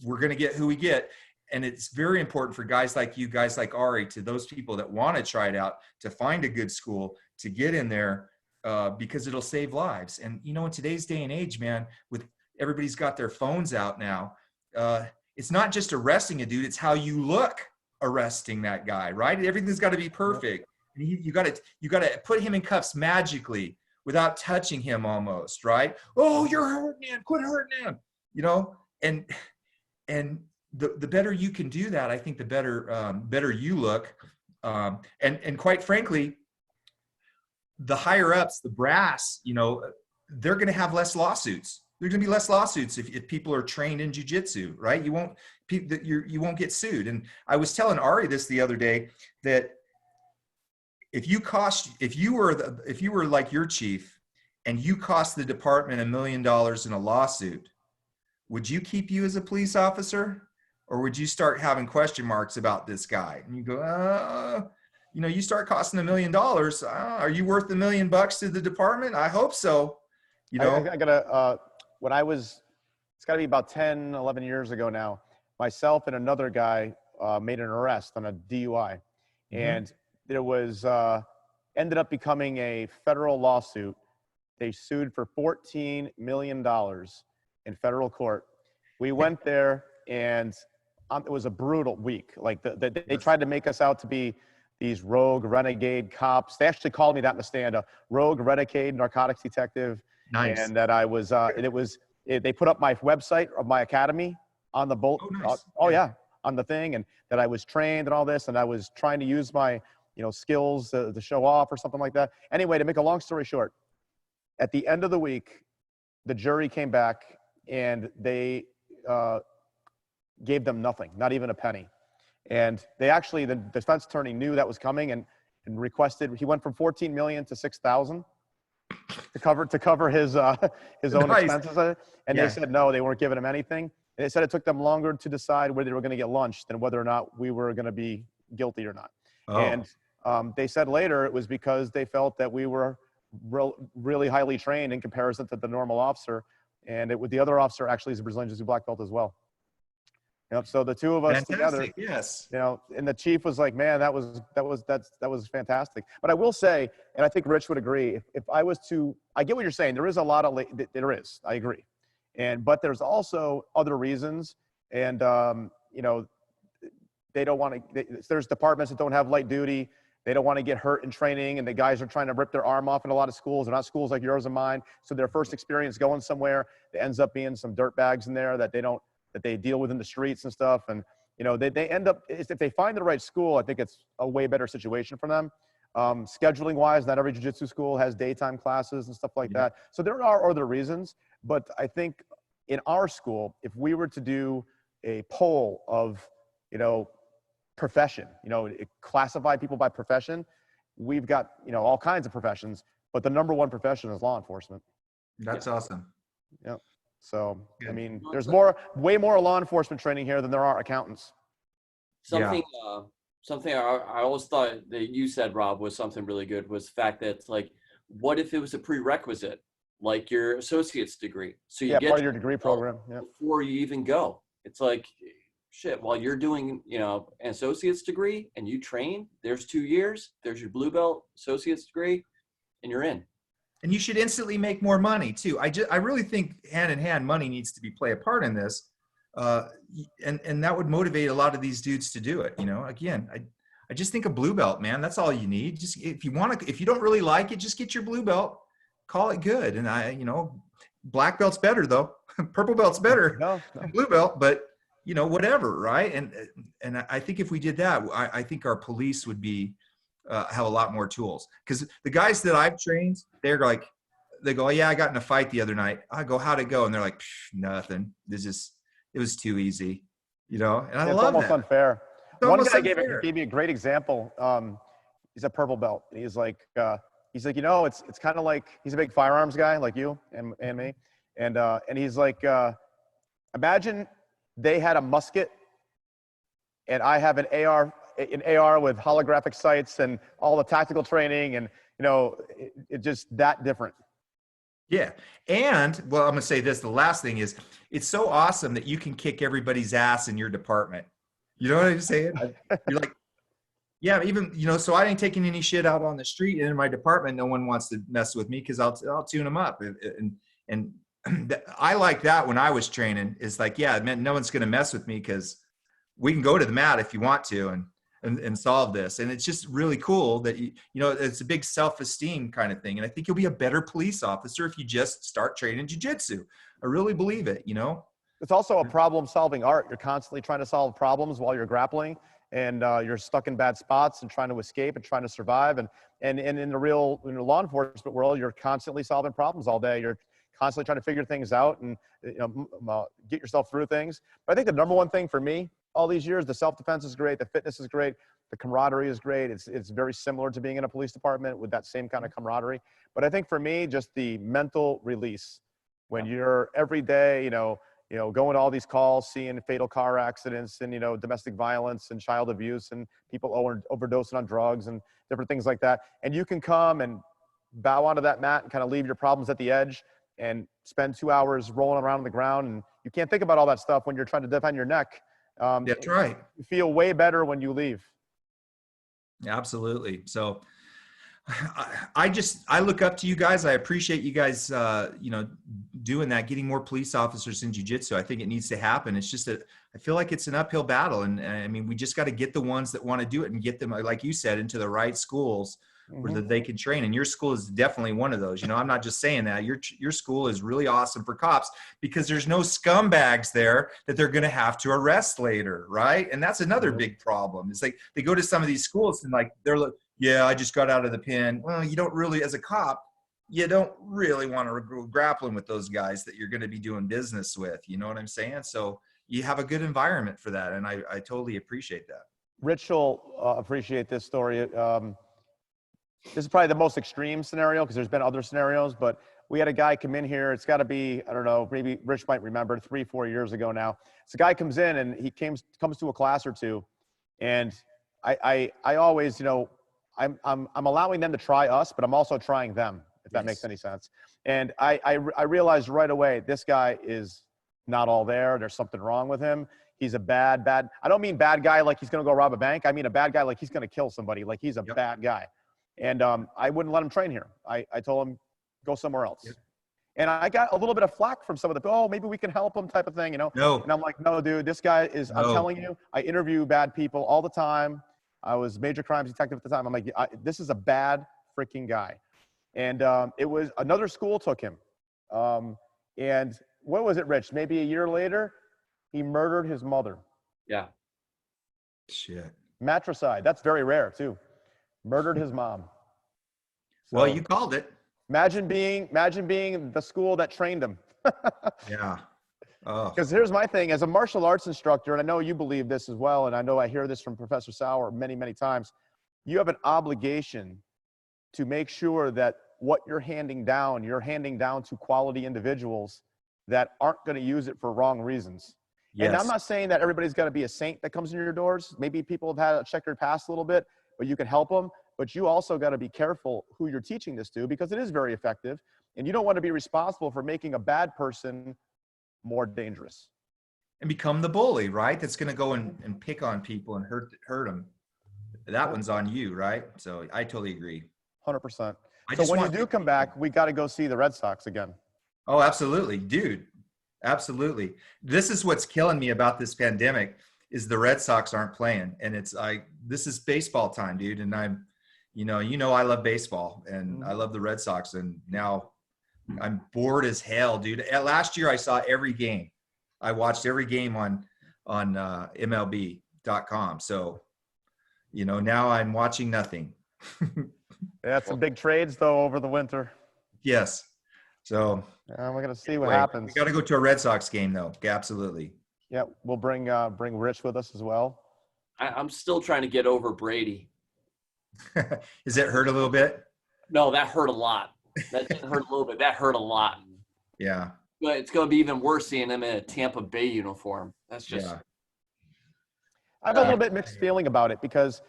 we're going to get who we get. And it's very important for guys like you, guys like Ari, to those people that want to try it out, to find a good school, to get in there, because it'll save lives. And, in today's day and age, man, with everybody's got their phones out now, it's not just arresting a dude, it's how you look arresting that guy, right? Everything's got to be perfect. And you got to put him in cuffs magically without touching him almost, right? Oh, you're hurting him, quit hurting him, and the better you can do that, I think the better you look. And quite frankly, the higher ups, the brass, you know, they're going to have less lawsuits. There's going to be less lawsuits if people are trained in jiu-jitsu, right? You won't get sued. And I was telling Ari this the other day, that if you were like your chief and you cost the department $1 million in a lawsuit, would you keep you as a police officer, or would you start having question marks about this guy? And you go, you know, you start costing $1 million. Are you worth $1 million to the department? I hope so. You know, I gotta, when I was, it's gotta be about 10, 11 years ago now, myself and another guy made an arrest on a DUI. And there was, ended up becoming a federal lawsuit. They sued for $14 million in federal court. We went there, and it was a brutal week. Like they tried to make us out to be these rogue renegade cops. They actually called me that in the stand, a rogue renegade narcotics detective. Nice. And that I was, they put up my website of my academy on the bolt. Nice. Yeah, on the thing, and that I was trained and all this, and I was trying to use my, you know, skills to show off or something like that. Anyway, to make a long story short, at the end of the week, the jury came back and they gave them nothing, not even a penny. And they actually, the defense attorney knew that was coming and requested, he went from 14 million to 6,000 to cover his own expenses. And they said no, they weren't giving him anything. And they said it took them longer to decide whether they were going to get lunch than whether or not we were going to be guilty or not. And they said later it was because they felt that we were really highly trained in comparison to the normal officer. And the other officer actually is a Brazilian Jiu-Jitsu black belt as well. Yep. So the two of us together, yes. You know, and the chief was like, man, that was fantastic. But I will say, and I think Rich would agree, if I was to, I get what you're saying. There is a lot of, there is, I agree. But there's also other reasons. And, you know, they don't want to, there's departments that don't have light duty. They don't want to get hurt in training, and the guys are trying to rip their arm off in a lot of schools. They're not schools like yours and mine. So their first experience going somewhere, there ends up being some dirt bags in there that they deal with in the streets and stuff. And, you know, they end up, if they find the right school, I think it's a way better situation for them. Scheduling wise, not every jiu-jitsu school has daytime classes and stuff like that. So there are other reasons, but I think in our school, if we were to do a poll of, you know, profession, you know, classify people by profession, we've got, you know, all kinds of professions, but the number one profession is law enforcement. That's awesome. Yep. So, Good. I mean, there's way more law enforcement training here than there are accountants. Something I always thought that you said, Rob, was something really good, was the fact that, like, what if it was a prerequisite, like your associate's degree? So you get part of your degree program before you even go. It's like, shit, while you're doing, you know, an associate's degree and you train, there's 2 years, there's your blue belt associate's degree, and you're in. And you should instantly make more money too. I really think hand in hand, money needs to play a part in this. And that would motivate a lot of these dudes to do it. You know, again, I just think a blue belt, man, that's all you need. Just, if you don't really like it, just get your blue belt, call it good. And you know, black belt's better though. Purple belt's better than blue belt, but you know, whatever. Right. And I think if we did that, I think our police would be, have a lot more tools, because the guys that I've trained, they go, oh, yeah, I got in a fight the other night. I go, how'd it go? And they're like, it was too easy, you know. And I love that. It's almost unfair. One guy gave me a great example. He's a purple belt. He's like, you know, it's kind of like, he's a big firearms guy like you and me, and he's like, imagine they had a musket, and I have an AR with holographic sights and all the tactical training, and, you know, it just that different. Yeah. And, well, I'm going to say this, the last thing is, it's so awesome that you can kick everybody's ass in your department. You know what I'm saying? You're like, yeah, even, you know, so I ain't taking any shit out on the street, and in my department, no one wants to mess with me, because I'll tune them up. And I like that when I was training. It's like, yeah, it meant no one's going to mess with me, because we can go to the mat if you want to and solve this. And it's just really cool that, you know, it's a big self-esteem kind of thing. And I think you'll be a better police officer if you just start training jiu-jitsu. I really believe it, you know? It's also a problem-solving art. You're constantly trying to solve problems while you're grappling, and you're stuck in bad spots and trying to escape and trying to survive. And in the real law enforcement world, you're constantly solving problems all day. You're constantly trying to figure things out and get yourself through things. But I think the number one thing for me all these years, the self-defense is great, the fitness is great, the camaraderie is great. It's very similar to being in a police department with that same kind of camaraderie. But I think for me, just the mental release when you're every day, going to all these calls, seeing fatal car accidents and, domestic violence and child abuse and people overdosing on drugs and different things like that. And you can come and bow onto that mat and kind of leave your problems at the edge and spend 2 hours rolling around on the ground. And you can't think about all that stuff when you're trying to defend your neck. That's right. You feel way better when you leave. Absolutely. So I look up to you guys. I appreciate you guys, doing that, getting more police officers in jiu-jitsu. I think it needs to happen. It's just I feel like it's an uphill battle. And I mean, we just got to get the ones that want to do it and get them, like you said, into the right schools where they can train. And your school is definitely one of those. I'm not just saying that. Your school is really awesome for cops because there's no scumbags there that they're going to have to arrest later, right? And that's another big problem. It's like they go to some of these schools and like they're like, yeah, I just got out of the pen. Well, you don't really, as a cop, you don't really want to go grappling with those guys that you're going to be doing business with. You know what I'm saying? So you have a good environment for that. And I totally appreciate that. Rich will appreciate this story. This is probably the most extreme scenario because there's been other scenarios, but we had a guy come in here. It's got to be, I don't know, maybe Rich might remember 3-4 years ago now. So a guy comes in and he comes to a class or two. And I always, I'm allowing them to try us, but I'm also trying them, if that makes any sense. And I realized right away, this guy is not all there. There's something wrong with him. He's a bad, I don't mean bad guy like he's going to go rob a bank. I mean a bad guy like he's going to kill somebody, like he's a bad guy. And I wouldn't let him train here. I told him, go somewhere else. Yep. And I got a little bit of flack from some of the, maybe we can help him type of thing, No. And I'm like, no, dude, this guy is, I'm telling you, I interview bad people all the time. I was major crimes detective at the time. I'm like, this is a bad freaking guy. And it was another school took him. And what was it, Rich? Maybe a year later, he murdered his mother. Yeah. Shit. Matricide. That's very rare too. Murdered his mom. So, well, you called it. Imagine being the school that trained him. Yeah. Oh. Because here's my thing, as a martial arts instructor, and I know you believe this as well, and I know I hear this from Professor Sauer many, many times, you have an obligation to make sure that what you're handing down to quality individuals that aren't going to use it for wrong reasons. Yes. And I'm not saying that everybody's got to be a saint that comes in your doors. Maybe people have had a checkered past a little bit, but you can help them. But you also got to be careful who you're teaching this to because it is very effective. And you don't want to be responsible for making a bad person more dangerous. And become the bully, right? That's going to go and pick on people and hurt them. That one's on you, right? So I totally agree. 100%. So when you do come back, we got to go see the Red Sox again. Oh, absolutely. Dude, absolutely. This is what's killing me about this pandemic is the Red Sox aren't playing. And this is baseball time, dude. And I love baseball and I love the Red Sox. And now I'm bored as hell, dude. Last year I saw every game. I watched every game on MLB.com. So, now I'm watching nothing. Yeah, some big trades though over the winter. Yes. So we're going to see what happens. We got to go to a Red Sox game though. Absolutely. Yeah. We'll bring Rich with us as well. I'm still trying to get over Brady. Does it hurt a little bit? No, that hurt a lot. That didn't hurt a little bit. That hurt a lot. Yeah. But it's going to be even worse seeing him in a Tampa Bay uniform. That's just. Yeah. I have a little bit mixed feeling about it because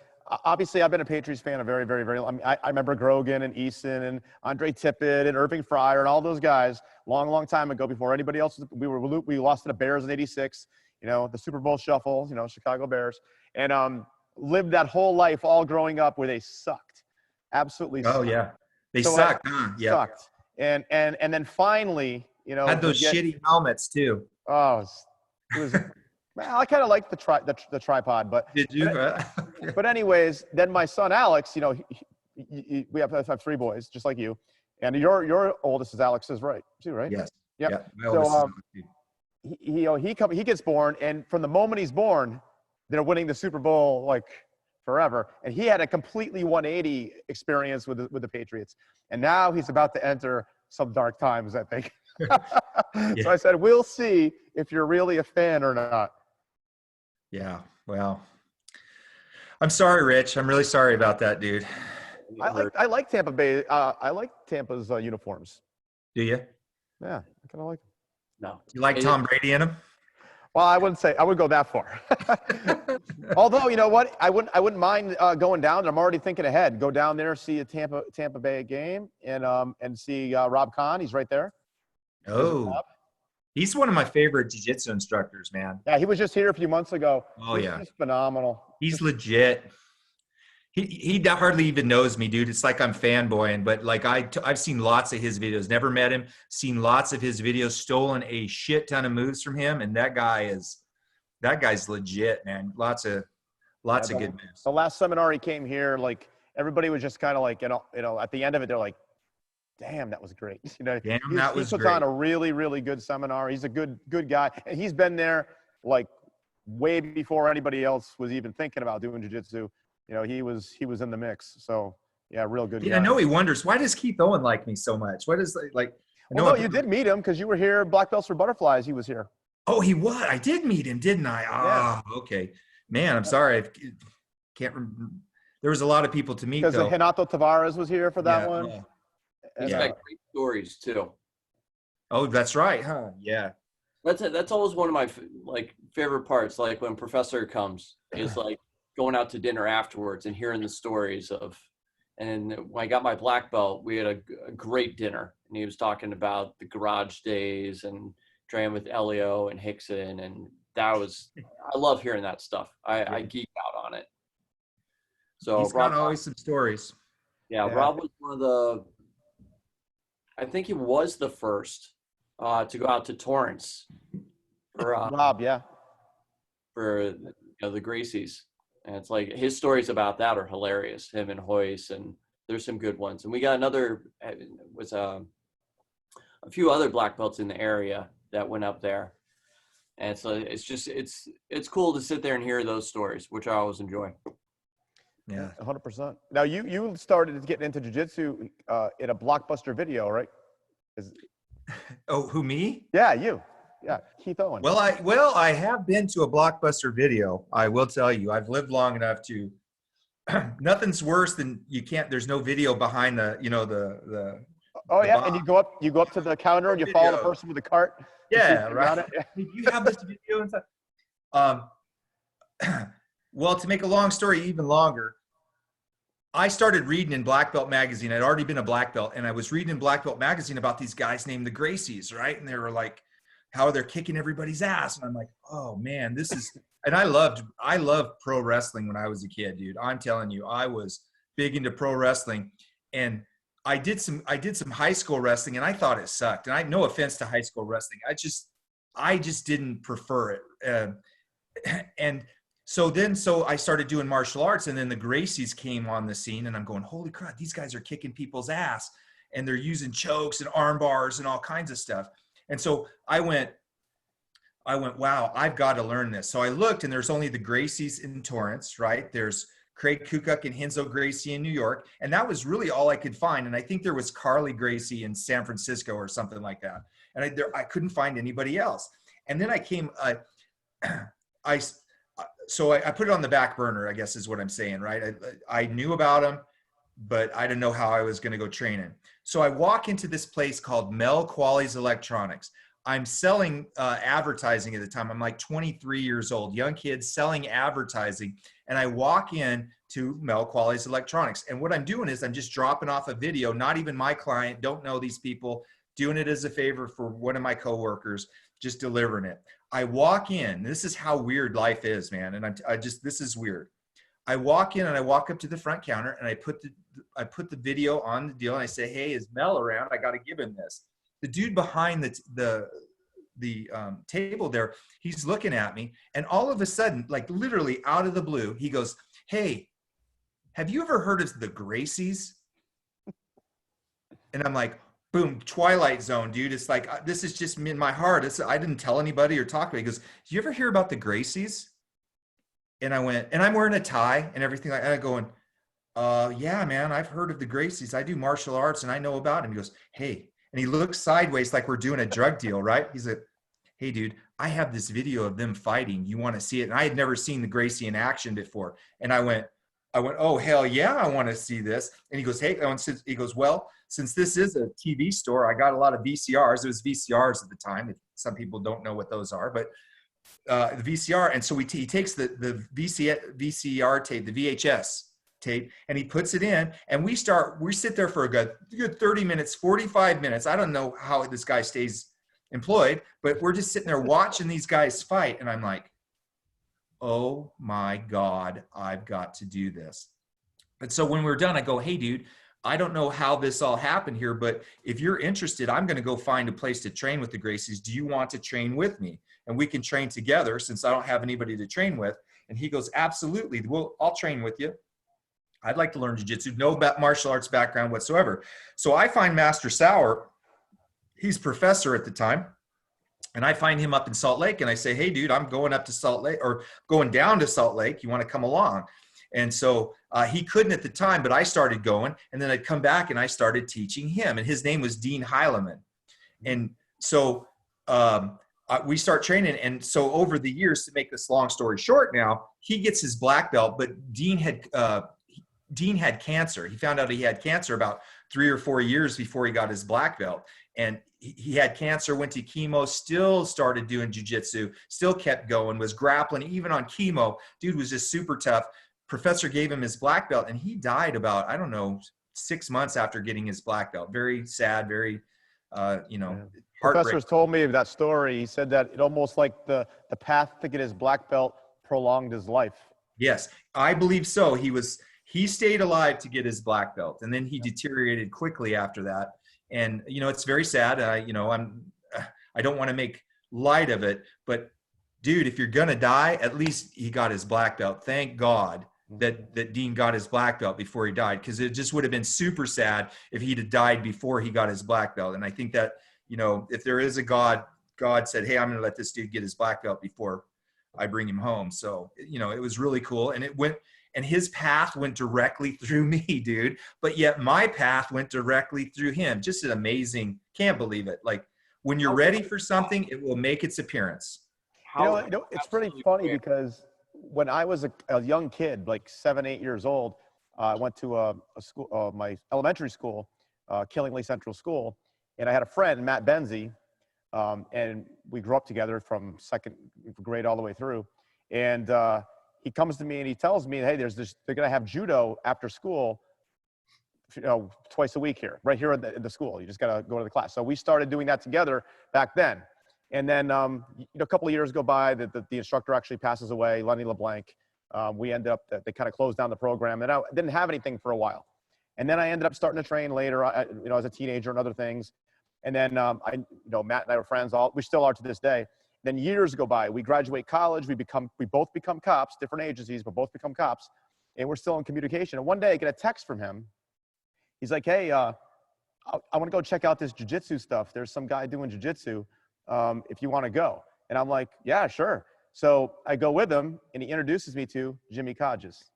obviously I've been a Patriots fan a very, very, very long. I remember Grogan and Eason and Andre Tippett and Irving Fryer and all those guys long time ago before anybody else. We lost to the Bears in '86. The Super Bowl shuffle. Chicago Bears and lived that whole life all growing up where they sucked, absolutely. Oh sucked. Yeah, they sucked. Yeah, sucked. And then finally, had those shitty helmets too. Oh, it was. I kind of liked the tripod, but did you? But anyways, then my son Alex, we have 3 boys, just like you, and your oldest is Alex's, right? Too, right? Yes. Yep. Yeah. he gets born, and from the moment he's born, they're winning the Super Bowl like forever. And he had a completely 180 experience with the Patriots. And now he's about to enter some dark times, I think. Yeah. So I said, we'll see if you're really a fan or not. Yeah. Well, I'm sorry, Rich. I'm really sorry about that, dude. I like Tampa Bay. I like Tampa's uniforms. Do you? Yeah, I kind of like them. No. You like Tom Brady in them? Well, I wouldn't go that far. Although, you know what? I wouldn't mind going down there. I'm already thinking ahead. Go down there, see a Tampa Bay game, and see Rob Kahn. He's right there. Oh, he's one of my favorite jiu-jitsu instructors, man. Yeah, he was just here a few months ago. Oh, He's yeah. just phenomenal. He's legit. He hardly even knows me, dude. It's like I'm fanboying, but like I've seen lots of his videos, never met him, seen lots of his videos, stolen a shit ton of moves from him, and that guy's legit, man. Lots of good moves. The last seminar he came here, like everybody was just kind of like, you know, at the end of it, they're like, damn, that was great. You know, Damn, that was he puts great. on a really, really good seminar. He's a good guy. And he's been there like way before anybody else was even thinking about doing jiu-jitsu. You know, he was in the mix. So yeah, real good guy. I know he wonders, why does Keith Owen like me so much? What is like Well, no, you did meet him because you were here. Black Belts for Butterflies. He was here. Oh, he was. I did meet him, didn't I? Yeah. Oh, okay. Man, I'm sorry. I can't remember. There was a lot of people to meet, Because though. Renato Tavares was here for that one. Yeah. He's got great stories too. Oh, that's right, huh? Yeah. That's always one of my favorite parts. Like when Professor comes, is like going out to dinner afterwards and hearing the stories of. And when I got my black belt, we had a great dinner, and he was talking about the garage days and training with Elio and Hickson, and I love hearing that stuff. I geek out on it. So he's got always some stories. Yeah, Rob was one of the. I think he was the first to go out to Torrance for Rob, yeah, for the Gracies, and it's like his stories about that are hilarious. Him and Hoyce, and there's some good ones. And we got a few other black belts in the area that went up there, and so it's cool to sit there and hear those stories, which I always enjoy. Yeah, 100%. Now you started getting into jiu-jitsu in a Blockbuster video, right? Oh, who, me? Yeah, you. Yeah, Keith Owen. Well, I have been to a Blockbuster video. I will tell you, I've lived long enough to. Nothing's worse than there's no video behind the. Oh yeah, and you go up to the counter and you follow the person with the cart. Yeah, right. Do you have this video and stuff? Well, to make a long story even longer, I started reading in Blackbelt magazine. I'd already been a black belt, and I was reading in Blackbelt magazine about these guys named the Gracies, right? And they were like, how they're kicking everybody's ass. And I'm like, oh man, this is, and I loved pro wrestling when I was a kid, dude. I'm telling you, I was big into pro wrestling, and I did some high school wrestling, and I thought it sucked. And no offense to high school wrestling. I just didn't prefer it. And so I started doing martial arts, and then the Gracies came on the scene, and I'm going, holy crap, these guys are kicking people's ass, and they're using chokes and arm bars and all kinds of stuff. And so I went, wow, I've got to learn this. So I looked, and there's only the Gracies in Torrance, right? There's Craig Kukuk and Henzo Gracie in New York. And that was really all I could find. And I think there was Carly Gracie in San Francisco or something like that. And I couldn't find anybody else. And then I came, so I put it on the back burner, I guess is what I'm saying, right? I knew about him, but I didn't know how I was going to go training. So I walk into this place called Mel Quali's Electronics. I'm selling advertising at the time. I'm like 23 years old, young kid selling advertising. And I walk in to Mel Quali's Electronics. And what I'm doing is I'm just dropping off a video, not even my client, don't know these people, doing it as a favor for one of my coworkers, just delivering it. I walk in. This is how weird life is, man. And this is weird. I walk in and I walk up to the front counter and I put the video on the deal and I say, hey, is Mel around? I got to give him this. The dude behind the table there, he's looking at me, and all of a sudden, like literally out of the blue, he goes, hey, have you ever heard of the Gracies? And I'm like, boom, Twilight Zone, dude. It's like, this is just in my heart. I didn't tell anybody or talk to me. He goes, "Do you ever hear about the Gracies?" And I went, and I'm wearing a tie and everything. And I going, yeah, man, I've heard of the Gracies. I do martial arts and I know about him. He goes, "Hey," and he looks sideways like we're doing a drug deal, right? He's like, "Hey, dude, I have this video of them fighting. You want to see it?" And I had never seen the Gracie in action before. And I went, "Oh, hell yeah, I want to see this." And he goes, "Hey," he goes, "Well, since this is a TV store, I got a lot of VCRs. It was VCRs at the time. Some people don't know what those are, but the VCR." And so he takes the VCR tape, the VHS tape, and he puts it in, and we sit there for a good 30 minutes, 45 minutes. I don't know how this guy stays employed, but we're just sitting there watching these guys fight. And I'm like, oh my God, I've got to do this. And so when we're done, I go, "Hey, dude, I don't know how this all happened here, but if you're interested, I'm going to go find a place to train with the Gracies. Do you want to train with me? And we can train together since I don't have anybody to train with." And he goes, "Absolutely. Well, I'll train with you. I'd like to learn jiu-jitsu, no martial arts background whatsoever." So I find Master Sauer. He's professor at the time. And I find him up in Salt Lake, and I say, "Hey, dude, I'm going up to Salt Lake, or going down to Salt Lake. You want to come along?" And so he couldn't at the time, but I started going, and then I'd come back and I started teaching him. And his name was Dean Heileman. And so we start training. And so over the years, to make this long story short now, he gets his black belt, but Dean had cancer. He found out he had cancer about 3 or 4 years before he got his black belt. And he had cancer, went to chemo, still started doing jiu-jitsu, still kept going, was grappling, even on chemo. Dude was just super tough. Professor gave him his black belt, and he died about, I don't know, 6 months after getting his black belt. Very sad, very, Professors told me that story. He said that it almost like the path to get his black belt prolonged his life. Yes, I believe so. He stayed alive to get his black belt, and then he deteriorated quickly after that. And, it's very sad. I don't want to make light of it, but dude, if you're going to die, at least he got his black belt. Thank God that Dean got his black belt before he died, because it just would have been super sad if he'd have died before he got his black belt. And I think that, if there is a God said, "Hey, I'm going to let this dude get his black belt before I bring him home." So, it was really cool. And his path went directly through me, dude. But yet my path went directly through him. Just an amazing, can't believe it. Like, when you're ready for something, it will make its appearance. It's pretty funny because when I was a young kid, like 7, 8 years old, I went to a school, my elementary school, Killingly Central School, and I had a friend, Matt Benzie, and we grew up together from second grade all the way through. And he comes to me and he tells me, "Hey, they're going to have judo after school, twice a week here, right here in the school. You just got to go to the class." So we started doing that together back then. And then, a couple of years go by, the instructor actually passes away, Lenny LeBlanc. We ended up, they kind of closed down the program, and I didn't have anything for a while. And then I ended up starting to train later, as a teenager and other things. And then, Matt and I were friends, we still are to this day. Then years go by, we graduate college, we both become cops, different agencies, but both become cops, and we're still in communication. And one day I get a text from him. He's like, "Hey, I want to go check out this jiu-jitsu stuff. There's some guy doing jiu-jitsu. If you want to go." And I'm like, "Yeah, sure." So I go with him, and he introduces me to Jimmy Kodges.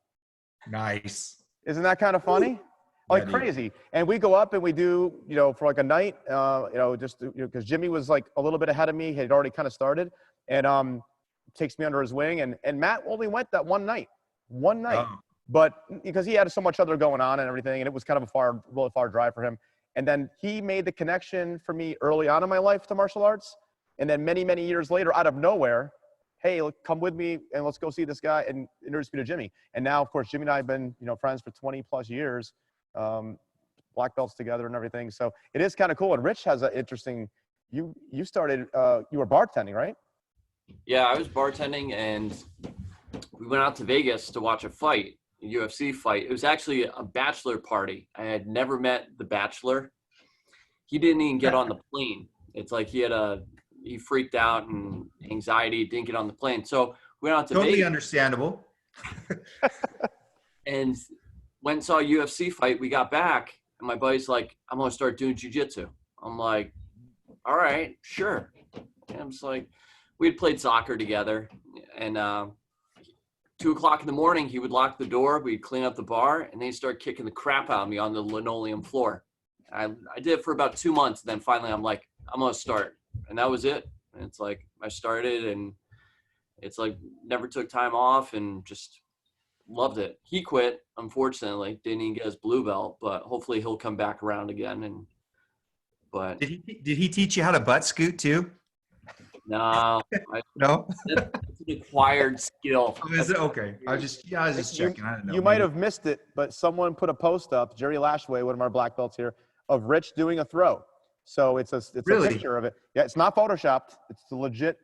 Nice. Isn't that kind of funny? Like crazy. And we go up and we do, for like a night, because Jimmy was like a little bit ahead of me. He had already kind of started, and takes me under his wing. And Matt only went that one night, Oh. but because he had so much other going on and everything, and it was kind of a really far drive for him. And then he made the connection for me early on in my life to martial arts. And then many, many years later, out of nowhere, "Hey, come with me and let's go see this guy," and introduced me to Jimmy. And now, of course, Jimmy and I have been, friends for 20 plus years, black belts together and everything. So it is kind of cool. And Rich has an interesting, you started, you were bartending, right? Yeah, I was bartending, and we went out to Vegas to watch a fight, a UFC fight. It was actually a bachelor party. I had never met the bachelor. He didn't even get on the plane. It's like he freaked out and anxiety, didn't get on the plane. So we went out to Vegas. Totally understandable. And went and saw a UFC fight. We got back, and my buddy's like, "I'm going to start doing jiu-jitsu." I'm like, all right, sure. And I'm just like, we had played soccer together, and 2:00 in the morning, he would lock the door. We'd clean up the bar, and then he'd start kicking the crap out of me on the linoleum floor. I did it for about 2 months. And then finally, I'm like, I'm going to start. And that was it. And it's like, I started, and it's like, never took time off and just loved it. He quit, unfortunately. Didn't even get his blue belt, but hopefully he'll come back around again. But did he teach you how to butt scoot too? no, No, that's an acquired skill. oh, is it okay? I was just checking. I don't know. You might have missed it, but someone put a post up, Jerry Lashway, one of our black belts here, of Rich doing a throw. So it's a picture of it. Yeah, it's not photoshopped. It's a legit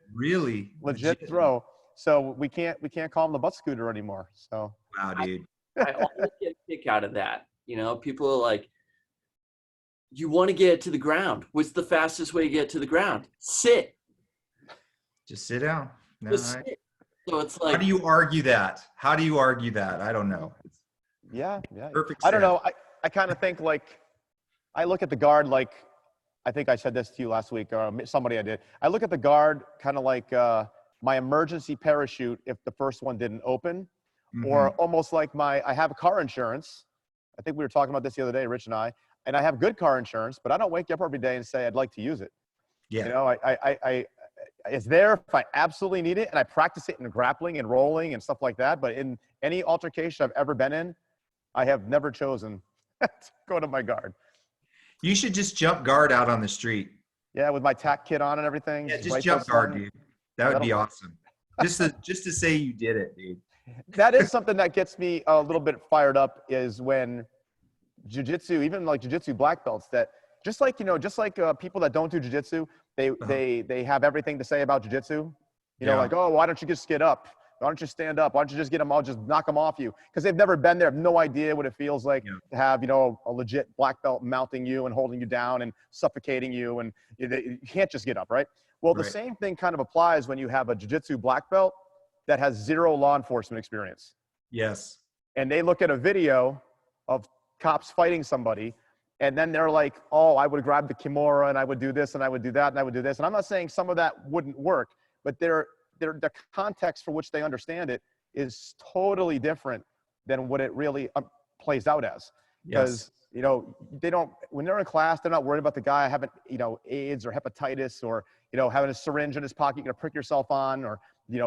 throw. So we can't call him the butt scooter anymore. So wow, dude. I always get a kick out of that. You know, people are like, you want to get it to the ground. What's the fastest way to get to the ground? Sit. Just sit down. No, sit. So it's like, how do you argue that? I don't know. Yeah. Perfect. I don't know. I kind of think like, I look at the guard like, I think I said this to you last week, or somebody I did. I look at the guard kind of like my emergency parachute if the first one didn't open, or almost like I have car insurance. I think we were talking about this the other day, Rich and I have good car insurance, but I don't wake up every day and say I'd like to use it. Yeah. You know, it's there if I absolutely need it, and I practice it in grappling and rolling and stuff like that. But in any altercation I've ever been in, I have never chosen to go to my guard. You should just jump guard out on the street. Yeah, with my tack kit on and everything. Yeah, just jump guard, dude. That would be awesome. Just to say you did it, dude. That is something that gets me a little bit fired up, is when jiu-jitsu, even like jiu-jitsu black belts, that just like people that don't do jiu-jitsu, they have everything to say about jiu-jitsu. You know, like, oh, why don't you just get up? Why don't you stand up? Why don't you just get them? I'll just knock them off you. Because they've never been there, have no idea what it feels like to have, a legit black belt mounting you and holding you down and suffocating you. And you can't just get up, right? Well, the same thing kind of applies when you have a jiu-jitsu black belt that has zero law enforcement experience. Yes. And they look at a video of cops fighting somebody, and then they're like, oh, I would grab the kimura and I would do this and I would do that and I would do this. And I'm not saying some of that wouldn't work, but the context for which they understand it is totally different than what it really plays out as. Because, they don't, when they're in class, they're not worried about the guy having, AIDS or hepatitis, or, having a syringe in his pocket you're going to prick yourself on, or,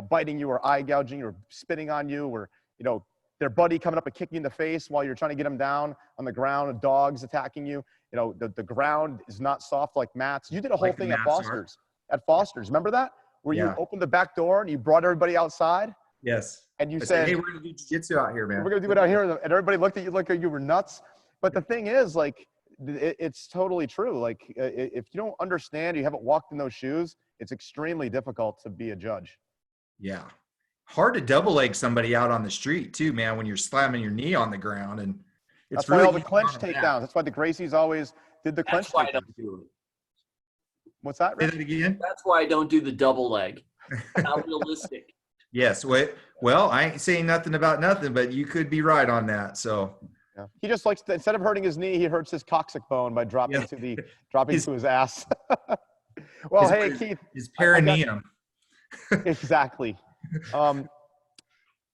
biting you or eye gouging you or spitting on you, or, their buddy coming up and kicking you in the face while you're trying to get them down on the ground, and dogs attacking you. The ground is not soft like mats. You did a whole thing at Foster's. At Foster's, remember that? Where you opened the back door and you brought everybody outside? Yes. And you said, hey, we're going to do jiu-jitsu out here, man. We're going to do it out here. And everybody looked at you like you were nuts. But the thing is, like, it's totally true. Like, if you don't understand, you haven't walked in those shoes, it's extremely difficult to be a judge. Yeah. Hard to double leg somebody out on the street too, man, when you're slamming your knee on the ground. And that's why all the clinch takedowns. That's why the Gracies always did the clinch takedowns. What's that, Rich? Say that again? That's why I don't do the double leg. Not realistic. Yes. Well, I ain't saying nothing about nothing, but you could be right on that. So yeah. He just likes to, instead of hurting his knee, he hurts his coccyx bone by dropping to his ass. Well, hey, Keith. His perineum. Exactly.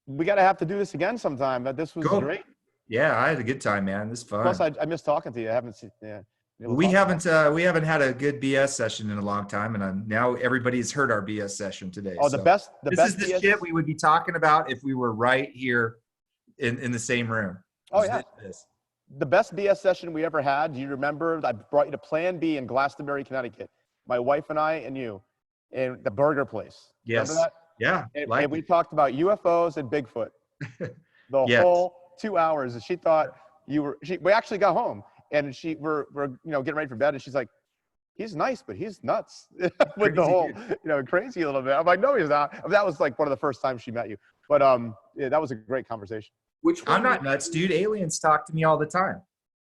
We got to have to do this again sometime. But this was great. Yeah, I had a good time, man. This is fun. Plus, I miss talking to you. I haven't seen. Yeah. We haven't had a good BS session in a long time, and now everybody's heard our BS session today. Oh, this is the BS shit we would be talking about if we were right here in the same room. Oh yeah. The best BS session we ever had. Do you remember? I brought you to Plan B in Glastonbury, Connecticut. My wife and I and you, in the burger place. Yes. Remember that? Yeah. And we talked about UFOs and Bigfoot. The whole 2 hours. And she thought we actually got home. And we're getting ready for bed, and she's like, he's nice, but he's nuts. With the whole, crazy a little bit. I'm like, no, he's not. That was like one of the first times she met you. But that was a great conversation. I'm not nuts, dude. Aliens talk to me all the time.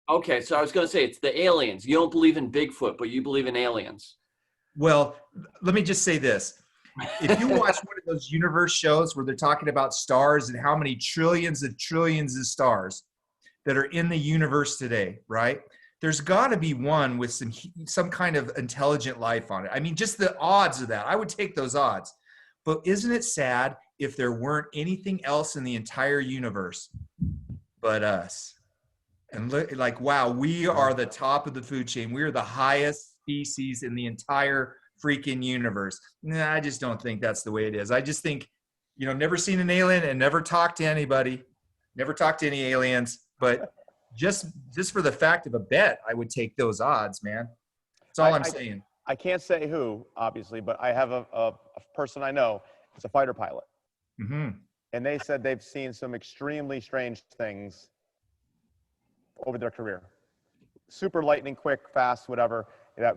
Okay, so I was going to say, it's the aliens. You don't believe in Bigfoot, but you believe in aliens. Well, let me just say this. If you watch one of those universe shows where they're talking about stars and how many trillions of stars that are in the universe today, right? there's got to be one with some kind of intelligent life on it. I mean, just the odds of that, I would take those odds. But isn't it sad if there weren't anything else in the entire universe but us? And look, like, wow, we are the top of the food chain. We are the highest species in the entire freaking universe. Nah, I just don't think that's the way it is. I just think, you know, never seen an alien and never talked to anybody, never talked to any aliens, but just for the fact of a bet, I would take those odds, man. That's all I'm saying. I can't say who, obviously, but I have a person I know. It's a fighter pilot. Mm-hmm. And they said they've seen some extremely strange things over their career. Super lightning quick, fast, whatever,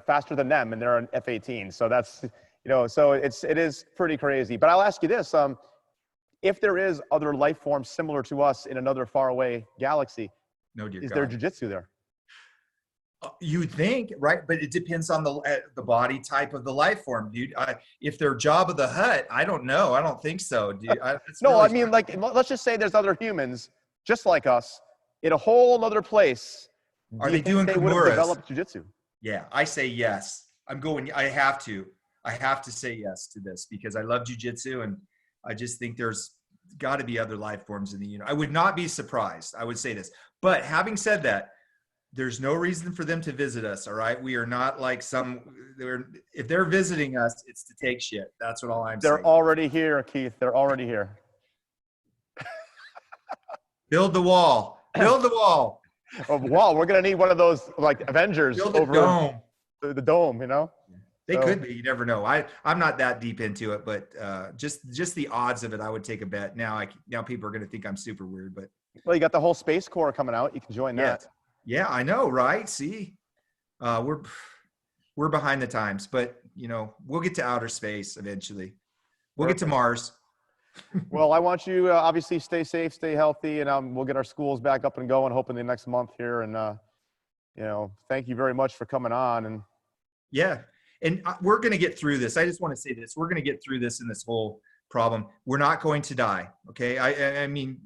faster than them, and they're an F-18. So that's, you know, so it is pretty crazy. But I'll ask you this, if there is other life forms similar to us in another faraway galaxy, no, dear is God. there jiu-jitsu there? You'd think, right? But it depends on the body type of the life form, dude. If they're Jabba the Hutt, I don't know. I don't think so, dude. No, really, I mean, like, let's just say there's other humans just like us in a whole other place. Are they doing they would have Kimuras? developed jiu-jitsu? Yeah, I say yes. I have to say yes to this because I love jiu-jitsu, and I just think there's got to be other life forms in the universe. I would not be surprised. I would say this. But having said that, there's no reason for them to visit us, all right? We are not like if they're visiting us, it's to take shit. That's what I'm saying. They're already here, Keith. They're already here. Build the wall. Build the wall. Wow, we're going to need one of those, like, Avengers Build over dome. The dome, you know? They could be. You never know. I'm not that deep into it, but just the odds of it, I would take a bet. Now people are going to think I'm super weird, but. Well, you got the whole Space Corps coming out. You can join that. Yeah, I know, right? See, we're behind the times, but you know, we'll get to outer space eventually. We'll get to Mars. Well, I want you obviously stay safe, stay healthy, and we'll get our schools back up and going, hoping the next month here. And you know, thank you very much for coming on. And yeah, and we're going to get through this. I just want to say this: we're going to get through this in this whole problem. We're not going to die. Okay, I mean.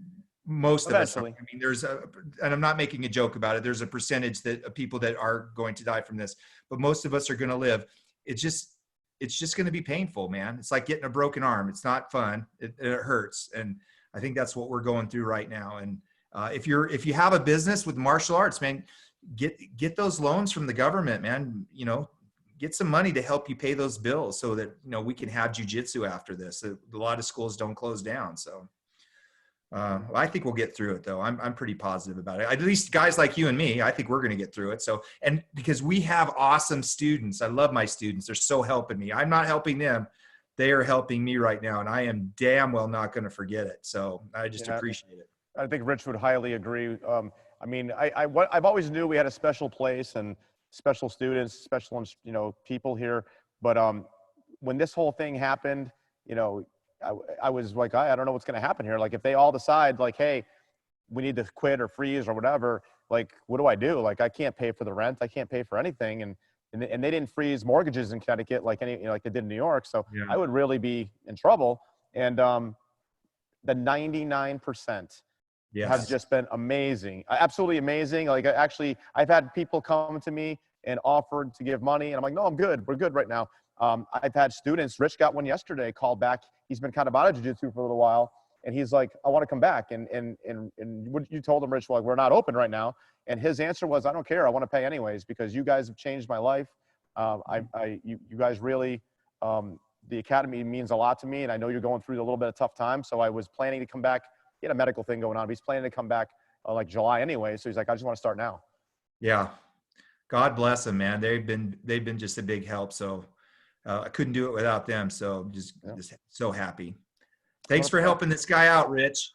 Most eventually. of us. I mean, and I'm not making a joke about it. There's a percentage of people that are going to die from this, but most of us are going to live. It's just going to be painful, man. It's like getting a broken arm. It's not fun. It hurts. And I think that's what we're going through right now. And if you have a business with martial arts, man, get those loans from the government, man. You know, get some money to help you pay those bills so that, you know, we can have jiu-jitsu after this. A lot of schools don't close down. So. I think we'll get through it though. I'm pretty positive about it. At least guys like you and me, I think we're going to get through it. So, and because we have awesome students, I love my students. They're so helping me. I'm not helping them. They are helping me right now. And I am damn well not going to forget it. So I just appreciate it. I think Rich would highly agree. I mean, I've always knew we had a special place and special students, special, you know, people here. But when this whole thing happened, you know, I was like, I don't know what's going to happen here. Like, if they all decide, like, hey, we need to quit or freeze or whatever, like, what do I do? Like, I can't pay for the rent. I can't pay for anything. And they didn't freeze mortgages in Connecticut like like they did in New York. So yeah. I would really be in trouble. And the 99% have just been amazing. Absolutely amazing. Like, I've had people come to me and offered to give money. And I'm like, no, I'm good. We're good right now. I've had students, Rich got one yesterday, called back. He's been kind of out of jiu-jitsu for a little while. And he's like, I want to come back. And what you told him, Rich, like, we're not open right now. And his answer was, I don't care. I want to pay anyways, because you guys have changed my life. You guys really, the academy means a lot to me. And I know you're going through a little bit of tough time. So I was planning to come back. He had a medical thing going on. But he's planning to come back like July anyway. So he's like, I just want to start now. Yeah. God bless them, man. They've been just a big help. So I couldn't do it without them. So just so happy. Thanks for helping this guy out, Rich.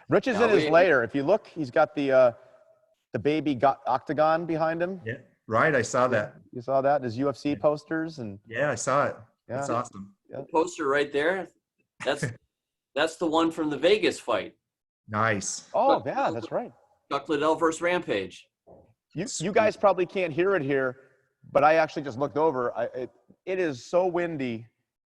Rich is in his lair. If you look, he's got the baby octagon behind him. Yeah, right. I saw that. You saw that? His UFC posters and. Yeah, I saw it. Yeah. That's awesome. The poster right there. That's the one from the Vegas fight. Nice. Oh yeah, that's right. Chuck Liddell versus Rampage. You guys probably can't hear it here, but I actually just looked over. It is so windy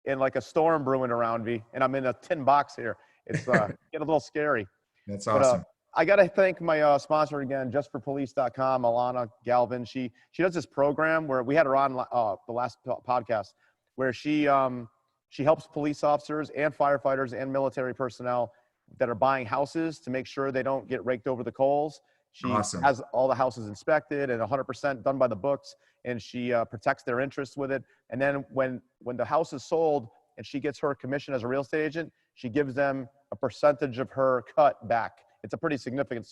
and like a storm brewing around me, and I'm in a tin box here. It's getting a little scary. That's awesome. I got to thank my sponsor again, justforpolice.com, Alana Galvin. She does this program where we had her on the last podcast, where she helps police officers and firefighters and military personnel that are buying houses to make sure they don't get raked over the coals. She Awesome. has all the houses inspected and 100% done by the books, and she protects their interests with it. And then when the house is sold and she gets her commission as a real estate agent, she gives them a percentage of her cut back. It's a pretty significant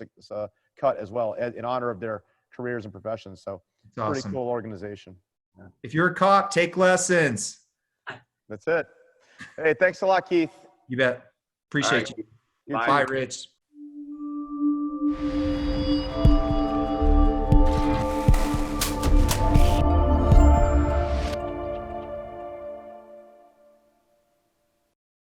cut as well, in honor of their careers and professions. So It's awesome. pretty cool organization. If you're a cop, take lessons. That's it. Hey, thanks a lot, Keith. You bet. Appreciate All right. you. You too. Bye, Rich.